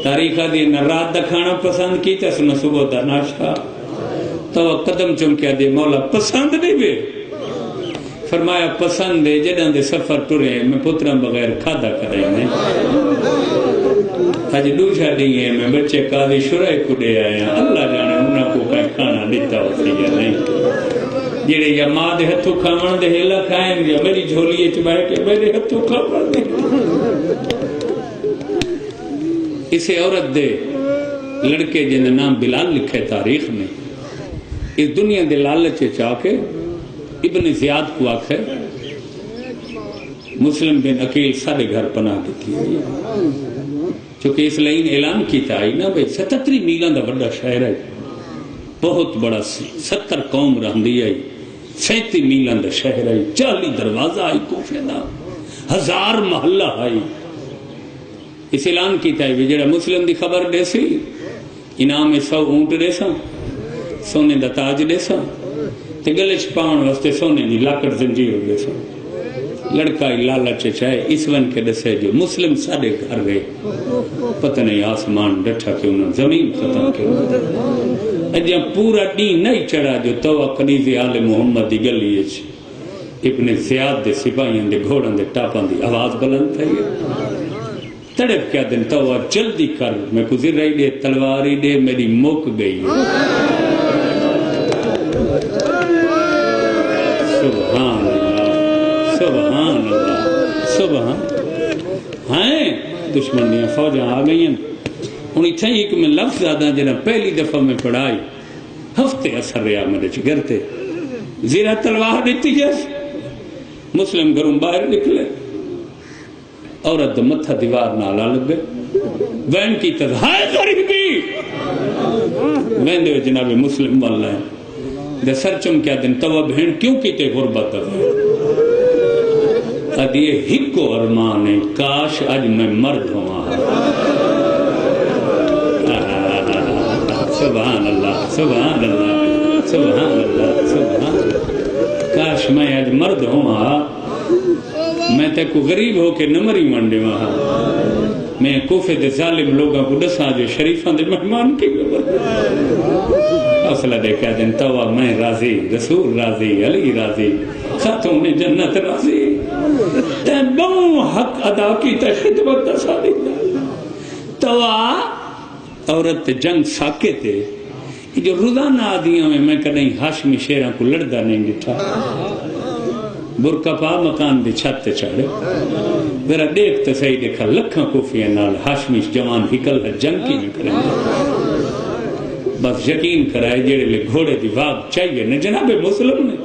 تاریخہ دی نہ رات دا کھانا پسند کی تس نہ صبح دا ناشتہ تو قدم چمکیا دے مولا پسند نہیں بے فرمایا پسند دے جدن دے سفر ٹرے میں پتران بغیر کھادا کریں ہیں آج دوشا دیئے میں بچے قاضی شرعی کو دے آئے ہیں اللہ جانے انہاں کو کہیں کھانا دیتا ہوتی ہے نہیں جیڑے یا ماں دے ہتھو کھاون دے ہیلا کھائیں یا میری جھولیے چبائے کہ میرے ہتھو کھاون دے اسے عورت دے لڑکے جن نام بلال لکھے تاریخ میں اس دنیا دے لالچے چاکے ابن زیاد کو آکھے مسلم بن عقیل سارے گھر پناہ دیتی ہے چونکہ اس لئین اعلان کیتا آئی نا بھئی 77 میلان دا بڑا شہر ہے بہت بڑا 70 قوم رہندی آئی 37 میلان دا شہر ہے 40 دروازہ آئی کوفے دا 1000 محلہ آئی اس اعلان کیتا ہے جڑا مسلم دی خبر دے سی انعام 100 اونٹ دے سا سونے دا تاج دے سا تے گلے چھپاؤن واسطے سونے دی لاکڑ زنجیر دے سا لڑکا لالچ چاہے اس ون کے دسے جو مسلم ساڑے گھر گئے پتہ نہیں آسمان ڈٹھا کیوں نہ زمین ختم کیوں اجاں پورا دین نہیں چڑھا جو تو قنیزی آل محمد دی گلی اچ ابن زیاد دے سپاہیاں دے گھوڑاں دے ٹاپاں دی آواز بلند تھا تڑپ کیا دن تو جلدی کر میں گزر رہی دے تلواری دے میری موک گئی سبحان اللہ سبحان اللہ سبحان ہائیں دشمن دیا فوجاں آ گئی ہیں انہیں تھے ایک میں لفظ زیادہ جنہ پہلی دفعہ میں پڑھائی ہفتے اثر رہا میرے چگرتے زیرہ تلوار دیتی ہے مسلم گھروں باہر نکلے عورت متھا دیوار نالا لگے وین کی تدھائے غریبی وین دے جناب مسلم والا ہے دے سر چم کیا دن توا بہن کیوں کیتے غربت ہے ادیے ہکو ارمان ہے کاش آج میں مرد ہوں سبحان اللہ سبحان اللہ سبحان اللہ سبحان کاش میں آج مرد ہوں میں تے کو غریب ہو کے نمری منڈے وہاں میں کوفے دے ظالم لوگوں کو دسا جو شریفاں دے مہمان کی حوصلہ دے کہہ دیں توا میں راضی رسول راضی علی راضی خاتون جنت راضی تے بہو حق ادا کی تے خدمت دسا دی توا عورت جنگ ساکے تھے جو روزانہ آدیوں میں کدیں ہاشمی شیراں کو لڑدا نہیں ڈٹھا برقع پا مکان دی چھت چڑھ میرا دیکھ تو صحیح دیکھا لکھاں کوفیاں نال ہاشمی جوان ہکل ہے جنگ کی میں کریں بس یقین کرائے جڑے لے گھوڑے دی واگ چاہیے نہ جناب مسلم نے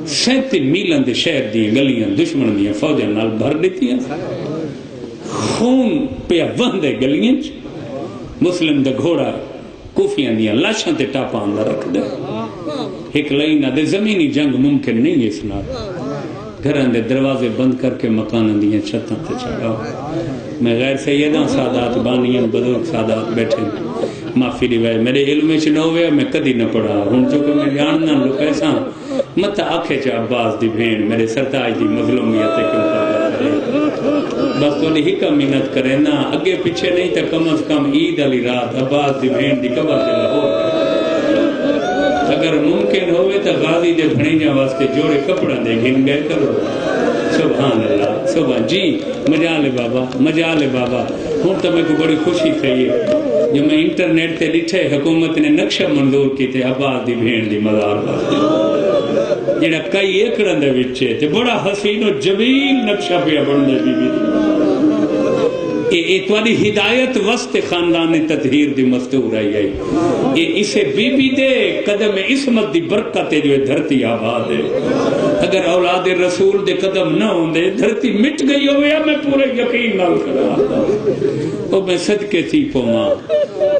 37 میلوں دے شہر دی گلیاں دشمن دی فوجاں نال بھر دیتی ہیں خون پیا بندے گلیاں مسلم دا گھوڑا کوفیاں دیاں لاشاں تے ٹاپاں اندر رکھ دے ایک لائنہ دے زمینی جنگ ممکن نہیں ہے اس نال گھران دے دروازے بند کر کے مکاناں دیاں چھتاں تے چڑھاؤ میں غیر سیداں سادات بانیاں بزرگ سادات بیٹھے معافی دیوائے میرے علم چ نہ ہوئے میں کدی نہ پڑھا ہن چونکہ میں جاننا لوگ ایسا مت آکھے چا عباس دی بھین میرے سرتاج دی مظلومیت کیوں کرے بس تو ہی کا محنت کرے نا اگے پیچھے نہیں تو کم از کم عید علی رات عباس دی بھین دی قبر دے لاہور اگر ممکن ہوئے تو غازی دے بھڑیاں واسطے جوڑے کپڑا دے گن گئے کرو سبحان اللہ سبحان جی مجالے بابا ہوں تو میں کو بڑی خوشی تھی جو میں انٹرنیٹ تے ڈٹھے حکومت نے نقشہ منظور کی تے عباس دی بھین دی مزار واسطے جڑا کئی ایکڑاں دے وچ تے بڑا حسین و جمیل نقشہ پیا بندا بی بی یہ تواڈی ہدایت وسط خاندان تطہیر دی مستور آئی یہ اسے بی بی دے قدم عصمت دی برکت جو دھرتی آباد ہے اگر اولاد رسول دے قدم نہ ہوندے دھرتی مٹ گئی ہوئے میں پورے یقین نال کرا او میں صدقے تھی پوما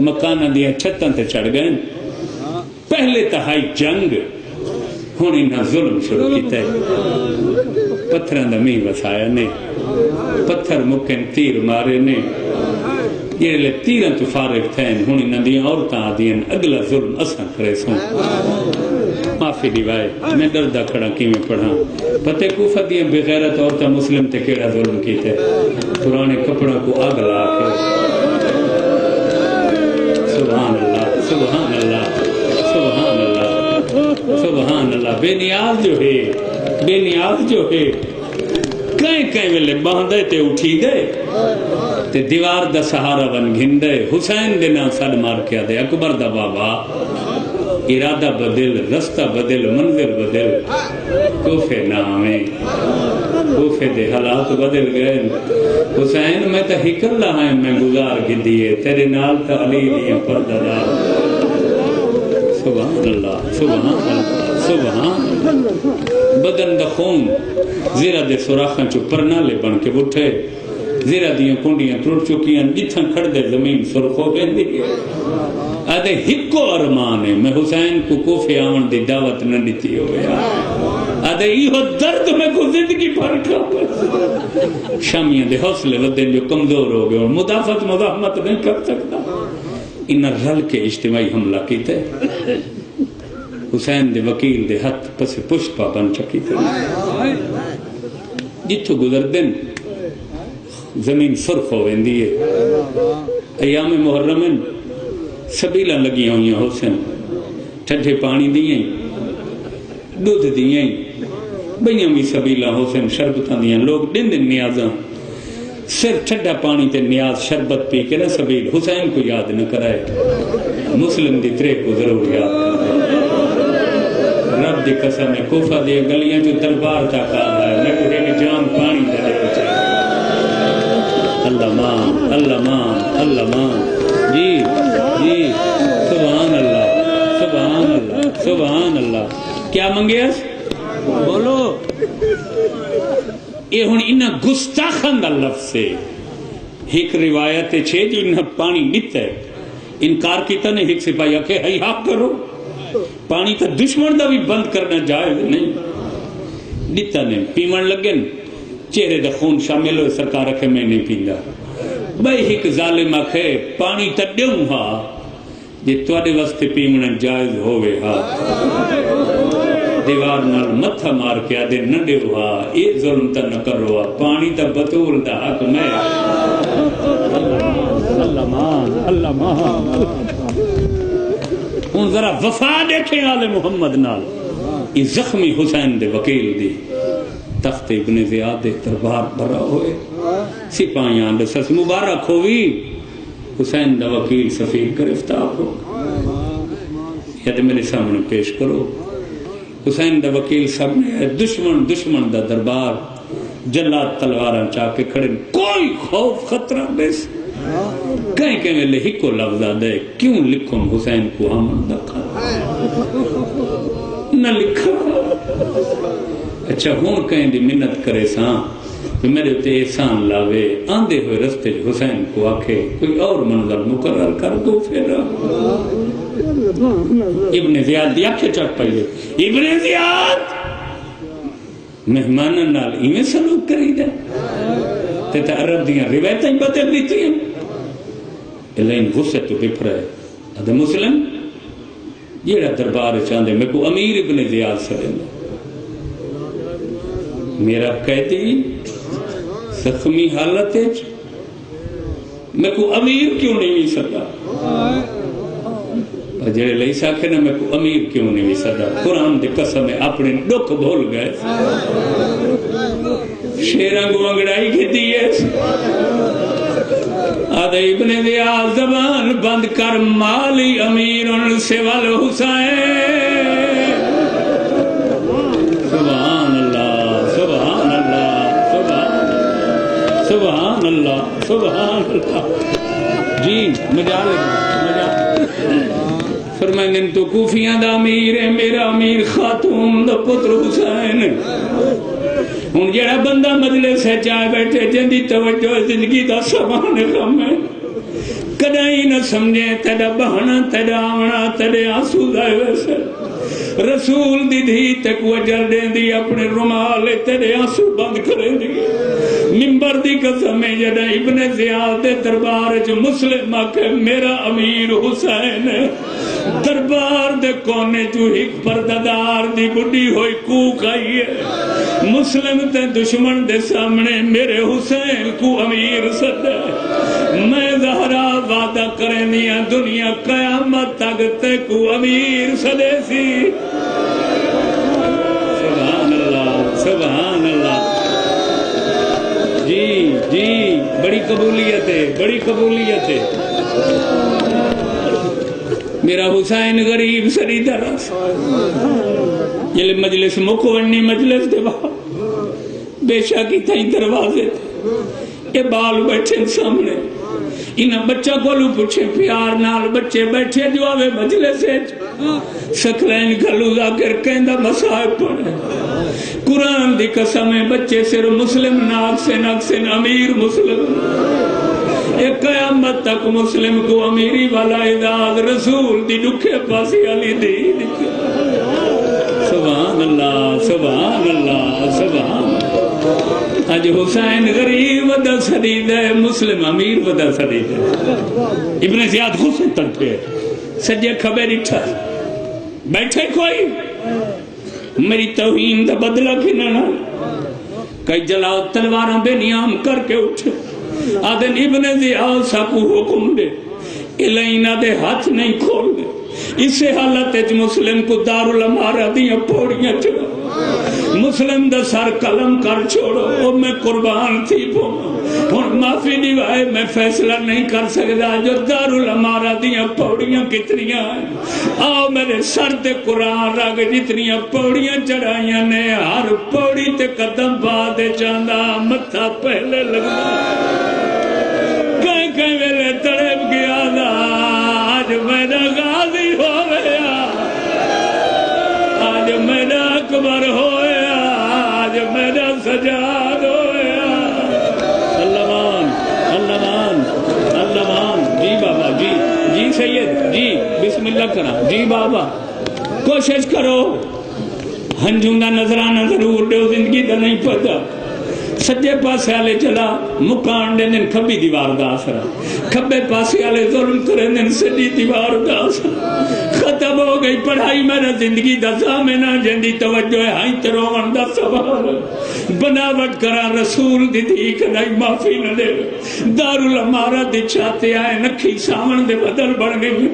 مکانہ دیا چھتاں تے چڑھ گئے پہلے تہائی جنگ ہن انہاں ظلم شروع کیتا ہے پتھراں دا میہ وسایا نے پتھر مکن تیر مارے نے یہ لے تیراں تو فارغ تھے ہن انہاں دیاں عورتاں آدیاں اگلا ظلم اساں کرے سوں معافی دیوائے میں دردہ کھڑا کی میں پڑھا پتے کوفہ دیاں بغیرت عورتاں مسلم تے کیڑا ظلم کیتے پرانے کپڑا کو آگ لا کے سبحان اللہ سبحان اللہ سبحان اللہ سبحان اللہ بے نیاز جو ہے کہیں ویلے باندھے تے اٹھی دے تے دیوار دا سہارا بن گھندے حسین دے نا سڑ مار کیا دے اکبر دا بابا ارادہ بدل رستہ بدل منظر بدل کوفے نامے کوفے دے حالات بدل گئے حسین میں تا ہکل رہا ہے میں گزار گدیے تیرے نال تا علی دیا پردہ دار سبحان اللہ سبحان اللہ سبحان بدن دا خون زیرہ دے سوراخاں چو پرنالے بن کے اٹھے زیرہ دیاں کنڈیاں ٹوٹ چکیاں جتھاں کھڑ دے زمین سرخو گئندی آدھے ہکو ارمان ہے میں حسین کو کوفے آون دی دعوت نہ دیتی ہوئے آدھے ایہو درد میں کو زندگی بھر کھا شامیاں دے حوصلے ودن جو کمزور ہو گئے اور مدافعت مزاحمت نہیں کر سکتا انہاں رل کے اجتماعی حملہ کیتے حسین دے وکیل دے ہاتھ پس پشت پا بن چکی تھے جتھو گزر دن زمین سرخ ہو ویندی ہے ایام محرمن سبیلہ لگی ہوئی حسین ٹھنڈے پانی دیئیں دودھ دیئیں بھئیاں بھی سبیلہ حسین شربتاں دیئیں لوگ دن دن نیازاں صرف ٹھنڈا پانی تے نیاز شربت پی کے نہ سبیل حسین کو یاد نہ کرائے مسلم دی ترے کو ضرور یاد کرائے رب دی قسم ہے کوفہ دی گلیاں جو تلوار چاہتا ہے میں کو ایک جام پانی دے چاہتا اللہ مان اللہ مان اللہ مان جی جی سبحان اللہ سبحان اللہ سبحان اللہ کیا منگے اس بولو یہ ہوں انہاں گستاخاں دا لفظ ہے. ایک روایت چھے جو انہاں پانی دیتا ہے انکار کیتا نے ایک سپاہی آکھے ہی حق کرو پانی تا دشمن دا بھی بند کرنا جائز نہیں دیتا نے پیمن لگن چہرے دا خون شامل ہوئے سرکار رکھے میں نہیں پیندا بھائی ایک ظالم آکھے پانی تا دیوں ہا جی تواڈے واسطے پیمنا جائز ہوئے ہا دیوار نال متھا مار کے آدھے نڈے ہوا اے ظلم تا نہ کرو پانی تا بطول دا حق میں اللہ مان ہوں ذرا وفا دیکھیں آل محمد نال یہ زخمی حسین دے وکیل دی تخت ابن زیاد دے دربار بھرا ہوئے سپاہیاں دے سس مبارک ہوئی حسین دا وکیل سفیر گرفتار ہو یا دے میرے سامنے پیش کرو حسین دا وکیل سامنے دشمن دا دربار جلات تلواراں چاہ کے کھڑے کوئی خوف خطرہ بیس کہیں کہ میں ہی کو لفظ دے کیوں لکھوں حسین کو آمن دکھا نہ لکھا اچھا ہون کہیں دی منت کرے ساں کہ میرے تے احسان لاوے آندے ہوئے رستے حسین کو آکھے کوئی اور منظر مقرر کر دو پھر ابن زیاد دی آنکھیں چٹ پائیے ابن زیاد مہمانوں نال ایویں سلوک کری دے تے عرب دیاں روایتیں بدل دیتی ہیں لیکن غصے تو بپر ہے ادھے مسلم یہ دربار چاندے میں کو امیر ابن زیاد سے میرا قیدی زخمی حالت ہے میں کو امیر کیوں نہیں سکتا جڑے لئی ساکھے نا میں کو امیر کیوں نہیں سکتا قرآن دے قسم ہے اپنے دکھ بھول گئے شیران کو انگڑائی کی دیئے آدھے ابن زیاد زبان بند کر مالی امیر ان سے والحسین سبحان اللہ سبحان اللہ سبحان اللہ سبحان اللہ جی مجال فرمائیں تو کوفیاں دا امیر ہے میرا امیر خاتون دا پتر حسین ہوں جڑا بندہ مجلس ہے چاہے بیٹھے جندی توجہ زندگی دا سامان غم ہے کدائی نہ سمجھے تیرا بہنا تیرا آونا تیرے آنسو دائے ویسے رسول دی دھی تک وجل دیں دی اپنے رمال تیرے آنسو بند کریں دی ممبر دی قسم ہے جڑا ابن زیاد دے دربار جو مسلم آکے میرا امیر حسین ہے دربار دے کونے جو ایک پرددار دی بڑی ہوئی کوک آئی ہے مسلم تے دشمن دے سامنے میرے حسین کو امیر صدے میں زہرا وعدہ کریں دیا دنیا قیامت تک تے کو امیر صدے سی سبحان اللہ سبحان اللہ جی جی بڑی قبولیت ہے بڑی قبولیت ہے میرا حسین غریب سری درس یہ مجلس مکوانی مجلس دے باہر بے شاکی تھا دروازے تھے یہ بال بیٹھے سامنے انہاں بچہ کو لو پوچھے پیار نال بچے بیٹھے جو آوے مجلس سکرین گھلو ذاکر کہندہ مسائب پڑھے قرآن دی قسم ہے بچے سر مسلم ناک سے امیر مسلم ایک قیامت تک مسلم کو امیری والا اعزاز رسول دی دکھے پاسی علی دی سبحان اللہ سبحان اللہ سبحان اللہ آج حسین غریب ودا صدید ہے مسلم امیر ودا صدید ہے ابن زیاد خود سے تڑپے سجے کھبے رٹھا بیٹھے کوئی میری توہین دا بدلہ کھننا کئی جلاؤ تلواراں بے نیام کر کے اٹھے آدھن ابن زیاد ساکو حکم دے الہینہ دے ہاتھ نہیں کھول دے اسے حالت مسلم کو دارالعمارہ دیا پوڑیاں چڑھا مسلم دا سر قلم کر چھوڑو او میں قربان تھی اور معافی دیوائے میں فیصلہ نہیں کر سکتا جو دارالعمارہ دیا پوڑیاں کتنیاں ہیں آؤ میرے سر تے قرآن رگ جتنیاں پوڑیاں چڑھائیاں نے ہر پوڑی تے قدم بعد چاندہ متھا پہلے لگنا کہیں ویلے تڑپ گیا دا آج میرا غازی ہو گیا آج میرا اکبر ہویا آج میرا سجاد ہو اللہ کرا جی بابا کوشش کرو ہنجوں دا نظرانہ ضرور دیو زندگی دا نہیں پتا سجے پاسے والے چلا مکان دے دن کھبی دیوار دا آسرا کھبے پاسے والے ظلم کرے دن سجی دیوار دا آسرا ختم ہو گئی پڑھائی میرا زندگی دا زامنہ جندی توجہ ہے ہائیں تروان دا سوال بناوٹ کرا رسول دی دی کدائی معافی نہ دے دارالعمارہ دی چھاتے آئے نکھی سامن دے بدل بڑھ گئی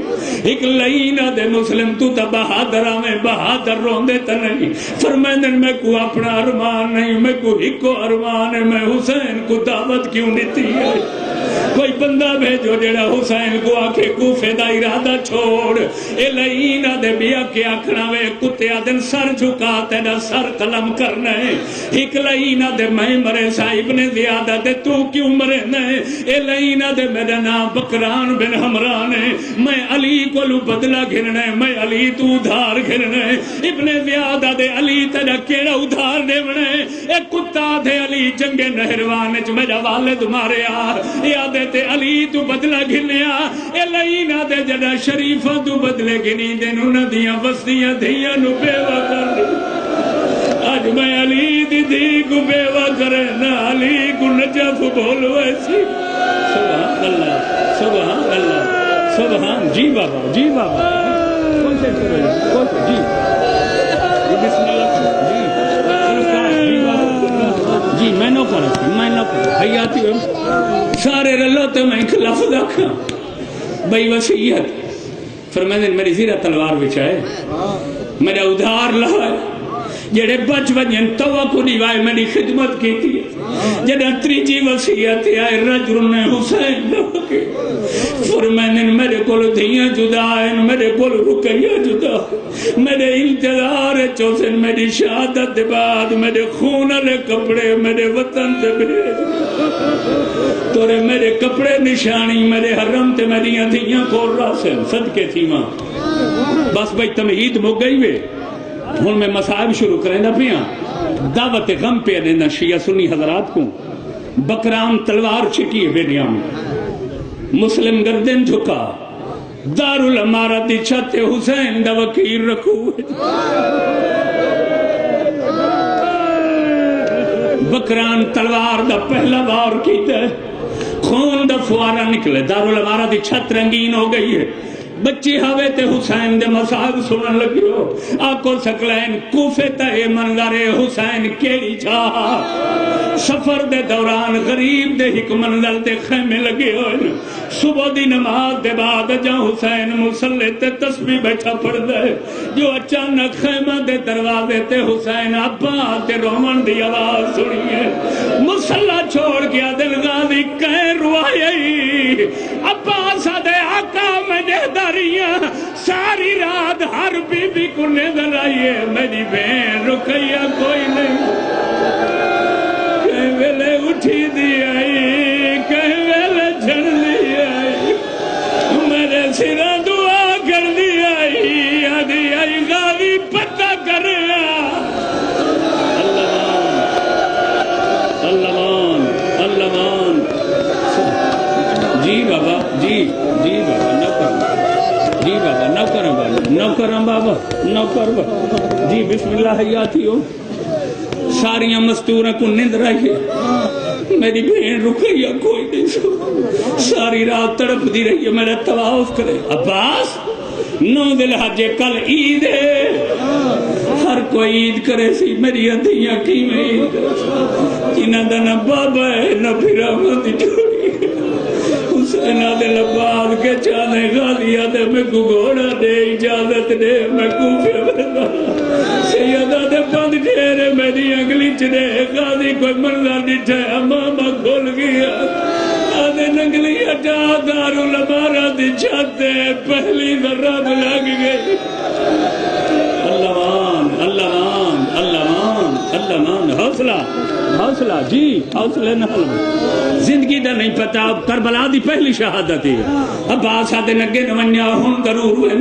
ایک لئینہ دے مسلم تو تا بہادر آمیں بہادر روندے تا نہیں فرمائندن میں کو اپنا ارمان نہیں میں کو ہکو ارمان ہے میں حسین کو دعوت کیوں دیتی ہے کوئی بندہ بھیجو جڑا حسین کو آکے کوفے دا ارادہ چھوڑ اے لئینہ دے بیا کے آکھنا وے کتے آدن سر جھکا تینا سر قلم کرنا ہے ایک لئینہ دے میں مرے صاحب نے زیادہ دے تو کیوں مرے نہیں اے لئینہ دے میرا نام بکران بن حمران ہے میں علی کو لو بدلہ گھرنا ہے میں علی تو ادھار گھرنا ہے ابن زیادہ دے علی تینا کیڑا ادھار دے بنا ہے اے کتا دے علی جنگ نہروان چ میرا والد مارے یاد تے علی تو بدلہ گھنیا اے لئینہ دے جڑا شریفہ تو بدلے گھنی دن انہاں دیاں بستیاں دھیاں نو بیوہ کر دی آج میں علی دی دی کو بیوہ کرے نہ علی کو نجف بولو ایسی سبحان اللہ سبحان اللہ سبحان جی بابا جی بابا کوشش کرو جی بسم اللہ جی میں نو کر حیاتی سارے رلو تو میں ایک لفظ رکھا بھئی وسیعت فرمائے میری زیرہ تلوار بچائے میرا ادھار لہا ہے جڑے بچ بجن توقع دیوائے میری خدمت کی تھی جڑا تریجی وسیعت آئے رجل حسین لوگے فرمائے میرے کول دھیاں جدا ہیں میرے کول رکیہ جدا میرے انتظار چوسن میری شہادت بعد میرے خون والے کپڑے میرے وطن سے بھیج تورے میرے کپڑے نشانی میرے حرم تے میری دھیاں کھول رہا سے صدقے تھی ماں بس بھائی تمہید مک گئی وے ہن میں مصائب شروع کریں نہ پیاں دعوت غم پہ دینا شیعہ سنی حضرات کو بکرام تلوار چھٹی ہے بے نیام مسلم گردن جھکا دارالعمارہ دی چھت حسین دا وکیل رکھو بکران تلوار دا پہلا بار کیتا ہے خون دا فوارہ نکلے دارالعمارہ دی چھت رنگین ہو گئی ہے بچی ہوئے تے حسین دے مصاحب سنن لگی ہو آکو سکلین کوفے تے منظر حسین کیڑی چاہا سفر دے دوران غریب دے ہک منظر تے خیمے لگے ہوئے صبح دی نماز دے بعد جا حسین مسلح تے تسبیح بیٹھا پڑ دے جو اچانک خیمہ دے دروازے تے حسین ابا تے رومن دی آواز سنی ہے مسلح چھوڑ گیا دل غازی کہیں روائی ابا سا دے آقا میں دہداریاں ساری رات ہر بی بی کو نظر آئیے میری بہن رکیہ کوئی نہیں کہیں ویلے اٹھی دی آئی کہیں ویلے جھڑ دی آئی میرے سرہ دعا کر دی آئی آدھی آئی غاوی پتہ کر اللہمان اللہمان جی بابا جی جی بابا جی بابا نوکرم بابا نوکر جی بسم اللہ حیاتی ہو ساریاں مستورہ کو نیند رہی میری بہن رکیہ کوئی نہیں سو ساری رات تڑپ دی رہی ہے میرا طواف کرے عباس 9 ذی الحجہ کل عید ہے ہر کوئی عید کرے سی میری ادھیاں کی میں عید کرے انہاں دا نہ بابا ہے نہ پھر آمد جوڑی حسین دے لباد کے چانے غالیہ دے میں کو گھوڑا دے اجازت دے میں کوفے بنا سیدہ دے بند ٹھیرے میری اگلی چنے غازی کوئی مرزا دیٹھا ہے ماما کھول گیا آدھے نگلی اٹھا دارالعمارہ دی چھاتے پہلی ذرہ لگ گئی اللہمان اللہمان اللہمان اللہ مان حوصلہ حوصلہ جی حوصلے نال زندگی دا نہیں پتا کربلا دی پہلی شہادت ہے عباس آدھے نگے نمانیا ہون ضرور ہوئے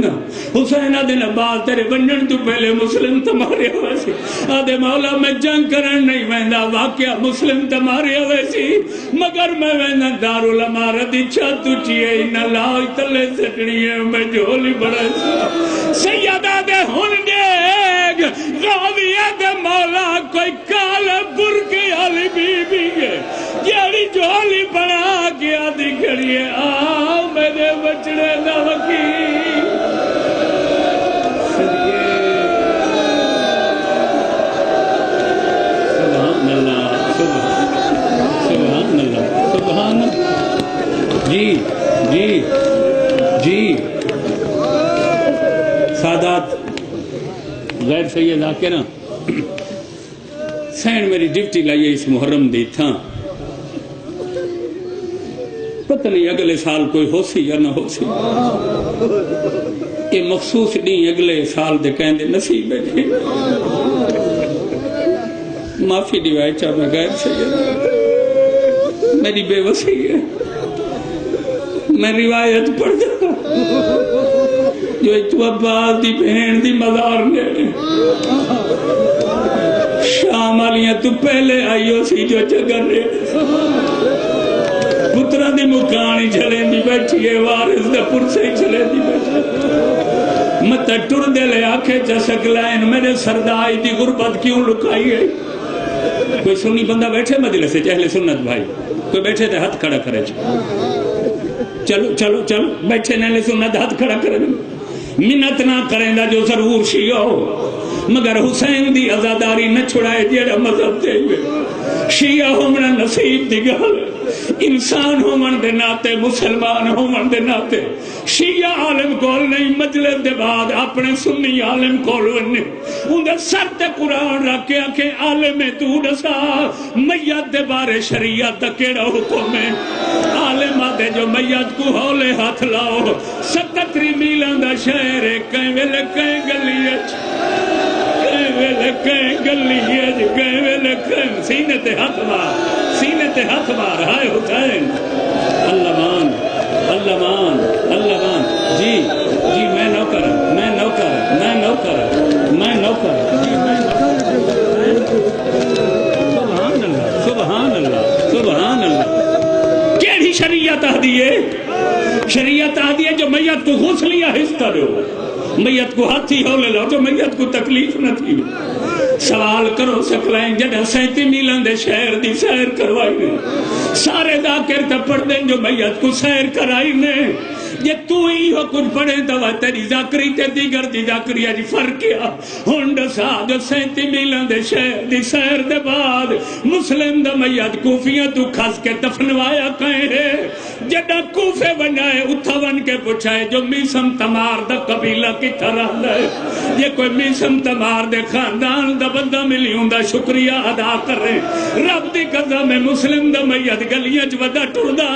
حسین آدھے عباس تیرے بنن تو پہلے مسلم تمہارے ہوئے سی آدھے مولا میں جنگ کرن نہیں ویندہ واقعہ مسلم تمہارے ہوئے سی مگر میں ویندہ دارالعمارت دی چھت اچھی ہے انہا لاؤ تلے سٹنی ہے میں جھولی بڑا سیدہ دے ہون دیگ غاویہ دے مولا کوئی کال برگی علی بی بی ہے جیڑی جھولی بڑا گیا دکھڑی ہے آؤ میرے بچڑے دا وکیل سبحان اللہ سبحان اللہ سبحان اللہ جی جی جی سادات غیر سید آکے نا سین میری ڈیوٹی لائیے اس محرم دی تھا پتہ نہیں اگلے سال کوئی ہو سی یا نہ ہو سی یہ مخصوص نہیں اگلے سال دے کہندے نصیب ہے معافی دیوائے چاہ میں غیر سید میری بے وسی ہے میں روایت پڑھ جا جو ایک عباس دی بہن دی مزار نے شام والیاں تو پہلے آئیو سی جو جگر رہے پترہ دی مکانی جھلیں دی بیٹھی ہے وارث دے پرسے جھلیں دی بیٹھی مطا ٹر دے لے آکھے چسک لائن میرے سردائی دی غربت کیوں لکائی ہے کوئی سنی بندہ بیٹھے مجلس سے اہل سنت بھائی کوئی بیٹھے تھے ہاتھ کھڑا کرے چلو چلو چلو بیٹھے نے اہل سنت ہاتھ کھڑا کرے منت نہ کریں دا جو ضرور شیعہ ہو مگر حسین دی عزاداری نہ چھڑائے جیڑا مذہب دے ہوئے شیعہ ہومنا نصیب دی گل انسان ہومن دے ناتے مسلمان ہومن دے ناتے شیعہ عالم کول نہیں مجلس دے بعد اپنے سنی عالم کول وننے ان دے سر تے قرآن رکھ کے آکھے عالم تو دسا میت دے بارے شریعت دا کیڑا حکم ہے عالم آدھے جو میت کو ہولے ہاتھ لاؤ 77 میلان دا شہر ہے کہیں ویلے کہیں گلی اچھ کہیں گلی اچھ کہیں ویلے کہیں سینے تے ہاتھ مار ہائے حسین اللہ مان اللہ مان اللہ مان جی جی میں نوکر میں نوکر میں نوکر میں نوکر سبحان اللہ سبحان اللہ سبحان اللہ کیڑی شریعت آدھی ہے شریعت آدھی ہے جو میت کو غسلیہ حصہ کرو میت کو ہاتھی ہولے لو جو میت کو تکلیف نہ تھی سوال کرو سکلائیں جڑا 37 میلان دے شہر دی سیر کروائی نے سارے ذاکر تا پڑھ دیں جو میت کو سیر کرائی نے یہ تو ہی ہو کچھ پڑھے دوا تیری ذاکری تے دیگر دی ذاکری آجی فرق کیا ہونڈ سا جو 37 میلان دے شہر دی سیر دے بعد مسلم دا میت کوفیاں تو کھاس کے دفنوایا کہیں ہے جڑا کوفے بنائے اتھا ون کے پوچھائے جو میسم تمار دا قبیلہ کی طرح ہے یہ کوئی میسم تمار دے خاندان دا بندہ ملیوں دا شکریہ ادا کر رہے رب دی قدم میں مسلم دا میت گلیاں جوڑا ٹردہ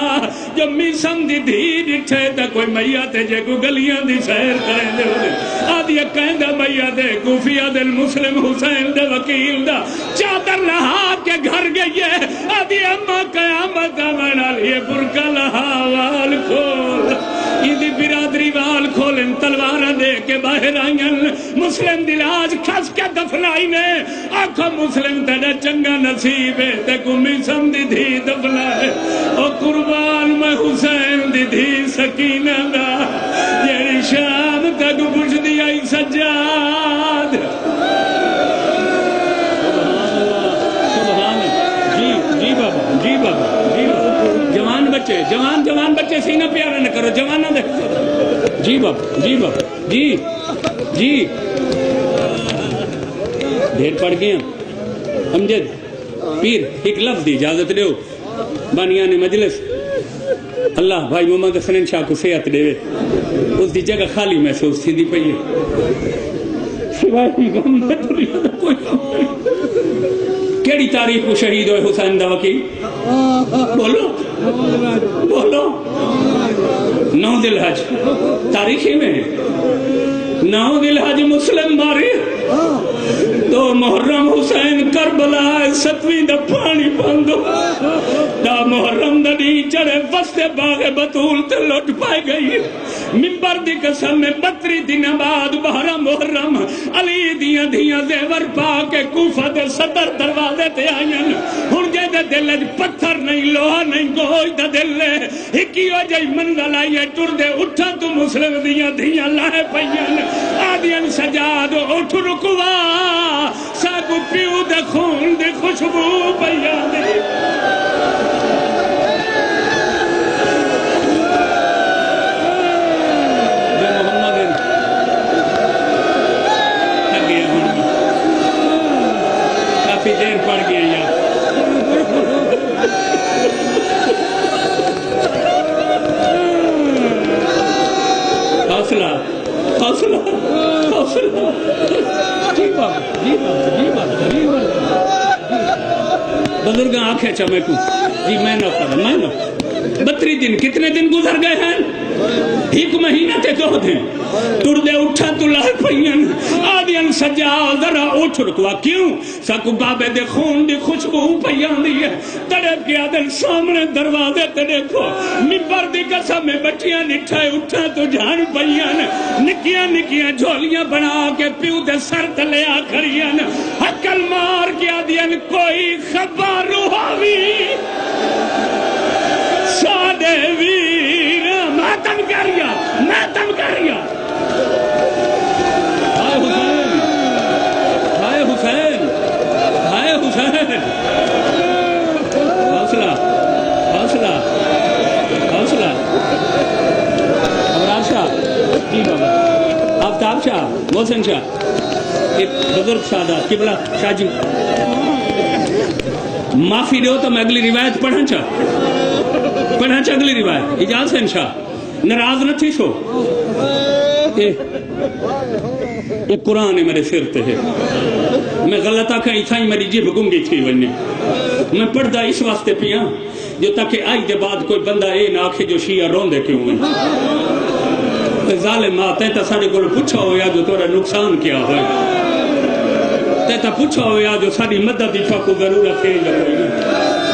جو میسم دی دھی ڈٹھے دا کوئی میت ہے جے کو گلیاں دی سیر کریں دے ہوئے آدھی کہیں دا میت ہے کوفیہ دل مسلم حسین دا وکیل دا چادر لہا کے گھر گئی ہے آدھی اممہ قیامت آمنا لیے برکہ لہا وال کھول ایدی برادری وال کھولن تلوارہ دے کے باہر آئین مسلم دلاج کھس کے دفنائی نے آنکھا مسلم تیرا چنگا نصیب ہے تے کو میسم دی دھی دفنائے او قربان میں حسین دی دھی سکینہ دا یہ شام تک پوچھ دیا ہی سجاد سبحان اللہ جی جی بابا جی بابا جی بابا جوان بچے سینہ پیارا نہ کرو جوانہ دیکھو جی بابا جی بابا جی جی ڈھیر پڑھ گئے امجد پیر ایک لفظ دی اجازت دیو بانیان مجلس اللہ بھائی محمد حسنین شاہ کو صحت دے اس دی جگہ خالی محسوس تھی دی پئی سوائے غم میں دنیا دا کوئی غم نہیں کیڑی تاریخ کو شہید ہوئے حسین دا وکیل بولو بولو 9 ذی الحج تاریخی میں 9 ذی الحج مسلم مارے 2 محرم حسین کر کربلا 7ویں دا پانی بند دا محرم دا نہیں چڑھے وستے باغ بطول تے لٹ پائے گئی منبر دی قسم میں 32 دن بعد 12 محرم علی دیاں دیاں زیور پا کے کوفہ دے صدر دروازے تے آئین ہن جے دے دل وچ پتھر نہیں لوہا نہیں گوشت دا دل ہکی ہو جائی منزل آئیے ٹر دے اٹھا تو مسلم دیاں دیاں لائے پئین آدین سجاد اٹھ رکوا ساکو پیو دے خون دے خوشبو پئیا دے دیر پڑ گیا یار حوصلہ حوصلہ حوصلہ بزرگ آنکھیں چمے کو جی میں نہ پڑھا میں نہ 32 دن کتنے دن گزر گئے ہیں 1 مہینہ تے 2 دن ٹر دے اٹھا تو لائے پئین آدین سجا ذرا اٹھ رکوا کیوں ساکو بابے دے خون دی خوشبو پئیاں دی ہے تڑپ کے آدن سامنے دروازے تے دیکھو منبر دی قسم میں بچیاں نٹھائے اٹھا تو جان پئین نکیاں نکیاں جھولیاں بنا کے پیو دے سر تلے آ کھڑیاں حکل مار کے آدین کوئی خبر روحاوی سادے ویر ماتم کریا ماتم کریا ہائے حسین ہائے حسین حوصلہ حوصلہ حوصلہ ابراز شاہ جی بابا آفتاب شاہ محسن شاہ ایک بزرگ سادات قبلہ شاہ جی معافی دو تو میں اگلی روایت پڑھنا چاہ اگلی روایت اجاز ہے انشاء ناراض نہ تھی سو یہ قرآن ہے میرے سر تے ہے میں غلطہ کہیں تھا میری جیب گنگی تھی ونی میں پڑھدا اس واسطے پیا جو تاکہ آئی دے بعد کوئی بندہ اے نہ آکھے جو شیعہ روندے کیوں ہیں ظالمات تے ساڈے کول پوچھا ہویا جو تورا نقصان کیا ہوئے تے پوچھا ہویا جو ساری مدد دی کو ضرورت ہے یا کوئی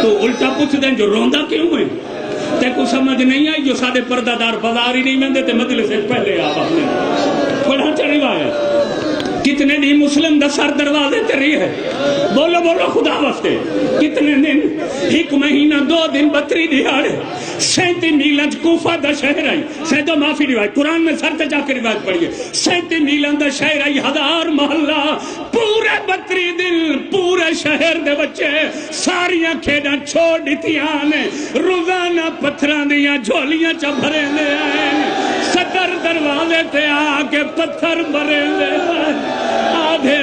تو الٹا پوچھ دیں جو روندا کیوں ہے تے کو سمجھ نہیں آئی جو سارے پردہ دار بازار ہی نہیں مندے تے مجلس سے پہلے آپ نے پڑھا چڑھی ہے کتنے دی مسلم دا سر دروازے تے رہی ہے بولو بولو خدا واسطے کتنے دن 1 مہینہ 2 دن 32 دیہاڑے 37 میل کوفہ دا شہر آئی سیدو معافی روایت قرآن میں سر تے جا کے روایت پڑھیے 37 میل دا شہر آئی 1000 محلہ پورے 32 دن پورے شہر دے بچے ساریاں کھیڑاں چھوڑ دیتیاں نے روزانہ پتھراں دیاں جھولیاں چا بھرے لے آئے صدر دروازے تے آ کے پتھر بھرے لے آدھے